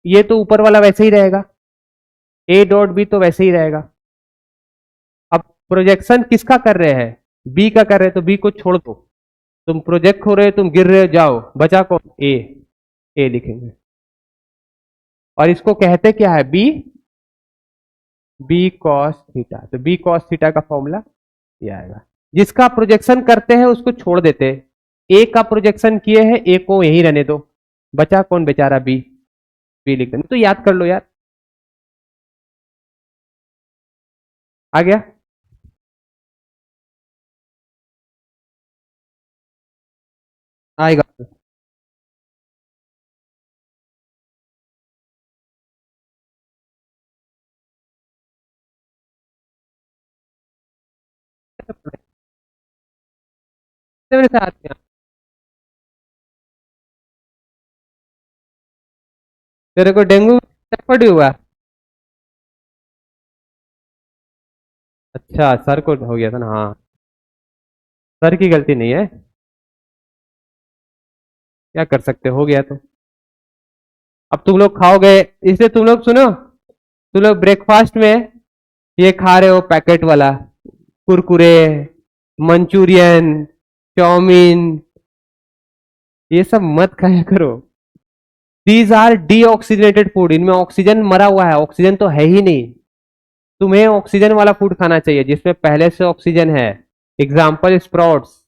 ये तो ऊपर वाला वैसे ही रहेगा, ए डॉट बी तो वैसे ही रहेगा। अब प्रोजेक्शन किसका कर रहे हैं, बी का कर रहे हैं, तो बी को छोड़ दो। तुम प्रोजेक्ट हो रहे हो, तुम गिर रहे हो, जाओ, बचा कौन, ए लिखेंगे। और इसको कहते क्या है, बी, बी कॉस थीटा। तो बी कॉस थीटा का फॉर्मूला ये आएगा। जिसका प्रोजेक्शन करते हैं उसको छोड़ देते हैं। ए का प्रोजेक्शन किए हैं, ए को यहीं रहने दो, बचा कौन बेचारा, बी, बी लिख देना। तो याद कर लो यार, आ गया। आएगा, मेरे साथ में। तेरे को डेंगू टाइफाइड हुआ, अच्छा सर को हो गया था ना, हाँ, सर की गलती नहीं है, क्या कर सकते, हो गया तो। अब तुम लोग खाओगे, इसलिए तुम लोग सुनो, तुम लोग ब्रेकफास्ट में ये खा रहे हो पैकेट वाला, कुरकुरे, मंचूरियन, चाउमीन, ये सब मत खाया करो। दीज आर डीऑक्सीजनेटेड फूड, इनमें ऑक्सीजन मरा हुआ है, ऑक्सीजन तो है ही नहीं। तुम्हें ऑक्सीजन वाला फूड खाना चाहिए जिसमें पहले से ऑक्सीजन है। Example sprouts,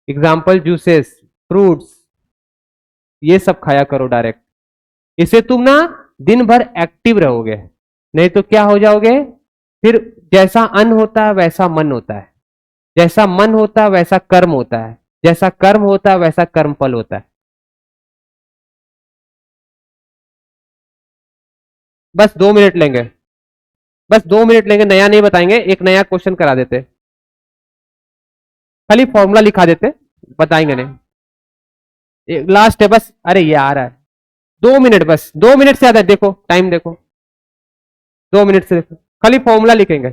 example juices, fruits, ये सब खाया करो डायरेक्ट। इससे तुम ना दिन भर एक्टिव रहोगे। नहीं तो क्या हो जाओगे फिर, जैसा अन होता है वैसा मन होता है, जैसा मन होता है वैसा कर्म होता है, जैसा कर्म होता है वैसा कर्म फल होता है। बस 2 मिनट लेंगे, बस 2 मिनट लेंगे, नया नहीं बताएंगे, एक नया क्वेश्चन करा देते, खाली फॉर्मूला लिखा देते, बताएंगे नहीं। लास्ट है बस, अरे ये आ रहा है, 2 मिनट, बस 2 मिनट से ज्यादा, देखो टाइम देखो, 2 मिनट से देखो, खाली फॉर्मूला लिखेंगे।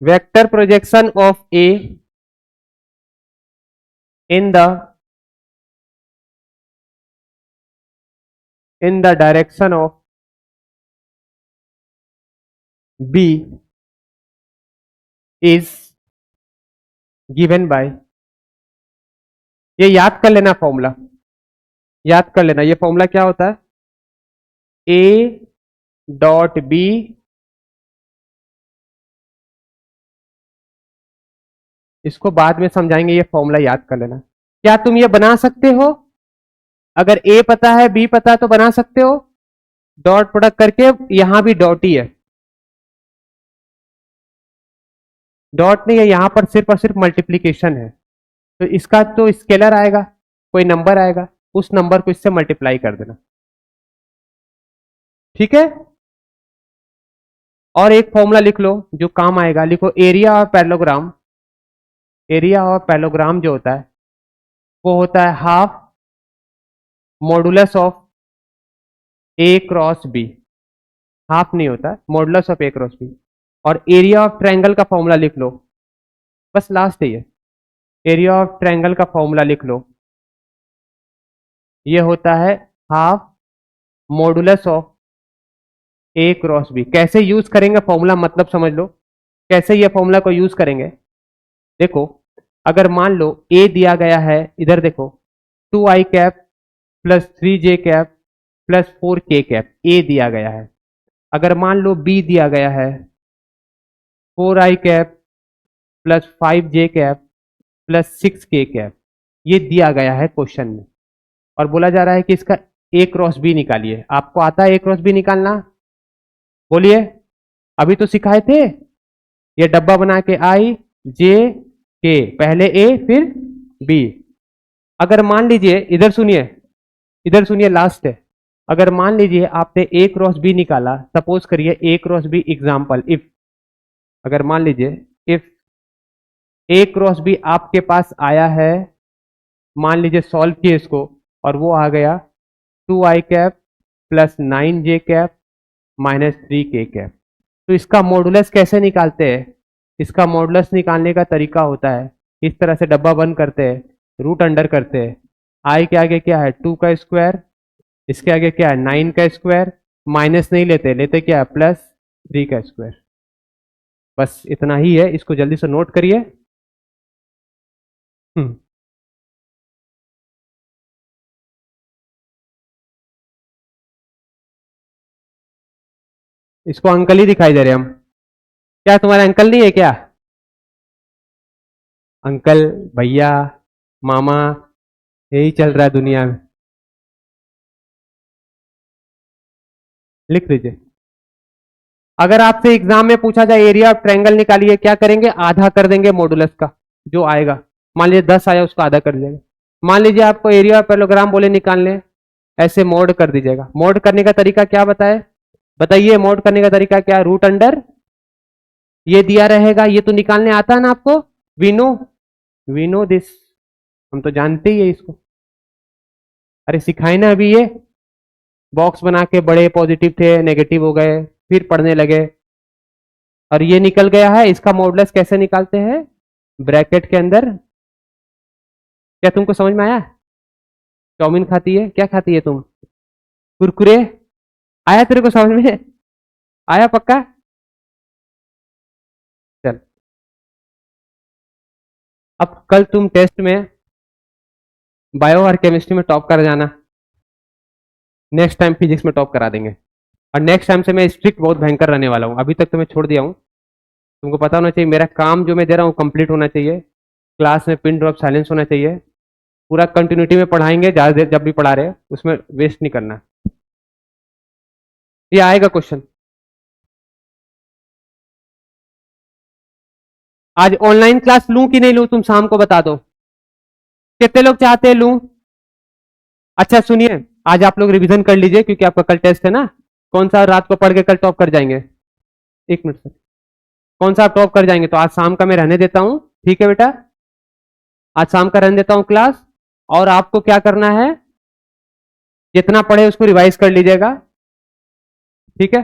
Vector projection of a in the direction of b is given by, ये याद कर लेना फॉर्मूला, याद कर लेना, ये फॉर्मूला क्या होता है, ए डॉट बी, इसको बाद में समझाएंगे, ये फॉर्मूला याद कर लेना। क्या तुम ये बना सकते हो, अगर ए पता है बी पता है तो बना सकते हो, डॉट प्रोडक्ट करके, यहां भी डॉट ही है, डॉट नहीं है यहां पर, सिर्फ और सिर्फ मल्टीप्लीकेशन है, तो इसका तो स्केलर आएगा, कोई नंबर आएगा, उस नंबर को इससे मल्टीप्लाई कर देना, ठीक है। और एक फॉर्मूला लिख लो जो काम आएगा, लिखो एरिया और पैरेललोग्राम, एरिया और पैरेललोग्राम जो होता है वो होता है half modulus of a cross b, half नहीं होता, modulus of a cross b. और एरिया ऑफ ट्रायंगल का फॉर्मूला लिख लो, बस लास्ट है ये, एरिया ऑफ ट्रायंगल का फॉर्मूला लिख लो, ये होता है half modulus of a cross b. कैसे यूज करेंगे फॉर्मूला, मतलब समझ लो कैसे ये फॉर्मूला को यूज करेंगे। देखो अगर मान लो ए दिया गया है, इधर देखो 2i cap plus 3j cap plus 4k cap, a दिया गया है। अगर मान लो बी दिया गया है 4i cap plus 5j cap plus 6k cap, ये दिया गया है क्वेश्चन में, और बोला जा रहा है कि इसका ए क्रॉस बी निकालिए। आपको आता है ए क्रॉस बी निकालना, बोलिए, अभी तो सिखाए थे, ये डब्बा बना के आई जे के, पहले ए फिर बी। अगर मान लीजिए, इधर सुनिए, इधर सुनिए, लास्ट है, अगर मान लीजिए आपने ए क्रॉस बी निकाला, सपोज करिए ए क्रॉस बी एग्जाम्पल, इफ, अगर मान लीजिए इफ ए क्रॉस बी आपके पास आया है, मान लीजिए सॉल्व किए इसको, और वो आ गया 2i cap plus 9j cap minus 3k cap, तो इसका मॉडुलस कैसे निकालते हैं, इसका मॉडुलस निकालने का तरीका होता है, इस तरह से डब्बा बंद करते हैं, रूट अंडर करते हैं, आई के आगे क्या है 2 का स्क्वायर, इसके आगे क्या है 9 का स्क्वायर, माइनस नहीं लेते, लेते क्या है प्लस 3 का स्क्वायर। बस इतना ही है, इसको जल्दी से नोट करिए। इसको अंकल ही दिखाई दे रहे हम, क्या तुम्हारे अंकल नहीं है क्या, अंकल, भैया, मामा, यही चल रहा है दुनिया में, लिख लीजिए। अगर आपसे एग्जाम में पूछा जाए एरिया ऑफ ट्रायंगल निकालिए, क्या करेंगे, आधा कर देंगे मॉडुलस का जो आएगा, मान लीजिए 10 आया उसको आधा कर दीजिएगा। मान लीजिए आपको एरिया ऑफ पैरेललोग्राम बोले निकालने, ऐसे मोड कर दीजिएगा। मोड करने का तरीका क्या बताए, बताइए, मोड करने का तरीका क्या, रूट अंडर, ये दिया रहेगा, ये तो निकालने आता है ना आपको, वी नो दिस, हम तो जानते ही है इसको, अरे सिखाए ना अभी, ये बॉक्स बना के बड़े पॉजिटिव थे नेगेटिव हो गए, फिर पढ़ने लगे, और ये निकल गया है। इसका मॉडुलस कैसे निकालते हैं, ब्रैकेट के अंदर, क्या तुमको समझ में आया, चाउमीन खाती है, क्या खाती है तुम, कुरकुरे, आया तेरे को समझ में, आया पक्का, चल। अब कल तुम टेस्ट में बायो और केमिस्ट्री में टॉप कर जाना, नेक्स्ट टाइम फिजिक्स में टॉप करा देंगे, और नेक्स्ट टाइम से मैं स्ट्रिक्ट बहुत भयंकर रहने वाला हूँ, अभी तक तो मैं छोड़ दिया हूँ, तुमको पता होना चाहिए मेरा काम जो मैं दे रहा हूँ कंप्लीट होना चाहिए, क्लास में पिन ड्रॉप साइलेंस होना चाहिए, पूरा कंटिन्यूटी में पढ़ाएंगे, ज्यादा देर जब भी पढ़ा रहे हैं उसमें वेस्ट नहीं करना। ये आएगा क्वेश्चन। आज ऑनलाइन क्लास लूं कि नहीं लूं, तुम शाम को बता दो। कितने लोग चाहते हैं लूं? अच्छा सुनिए, आज आप लोग रिवीजन कर लीजिए क्योंकि आपका कल टेस्ट है ना। कौन सा रात को पढ़ के कल टॉप कर जाएंगे? एक मिनट सर, कौन सा आप टॉप कर जाएंगे? तो आज शाम का मैं रहने देता हूं, ठीक है बेटा? आज शाम का रहने देता हूं क्लास। और आपको क्या करना है, जितना पढ़े उसको रिवाइज कर लीजिएगा, ठीक है?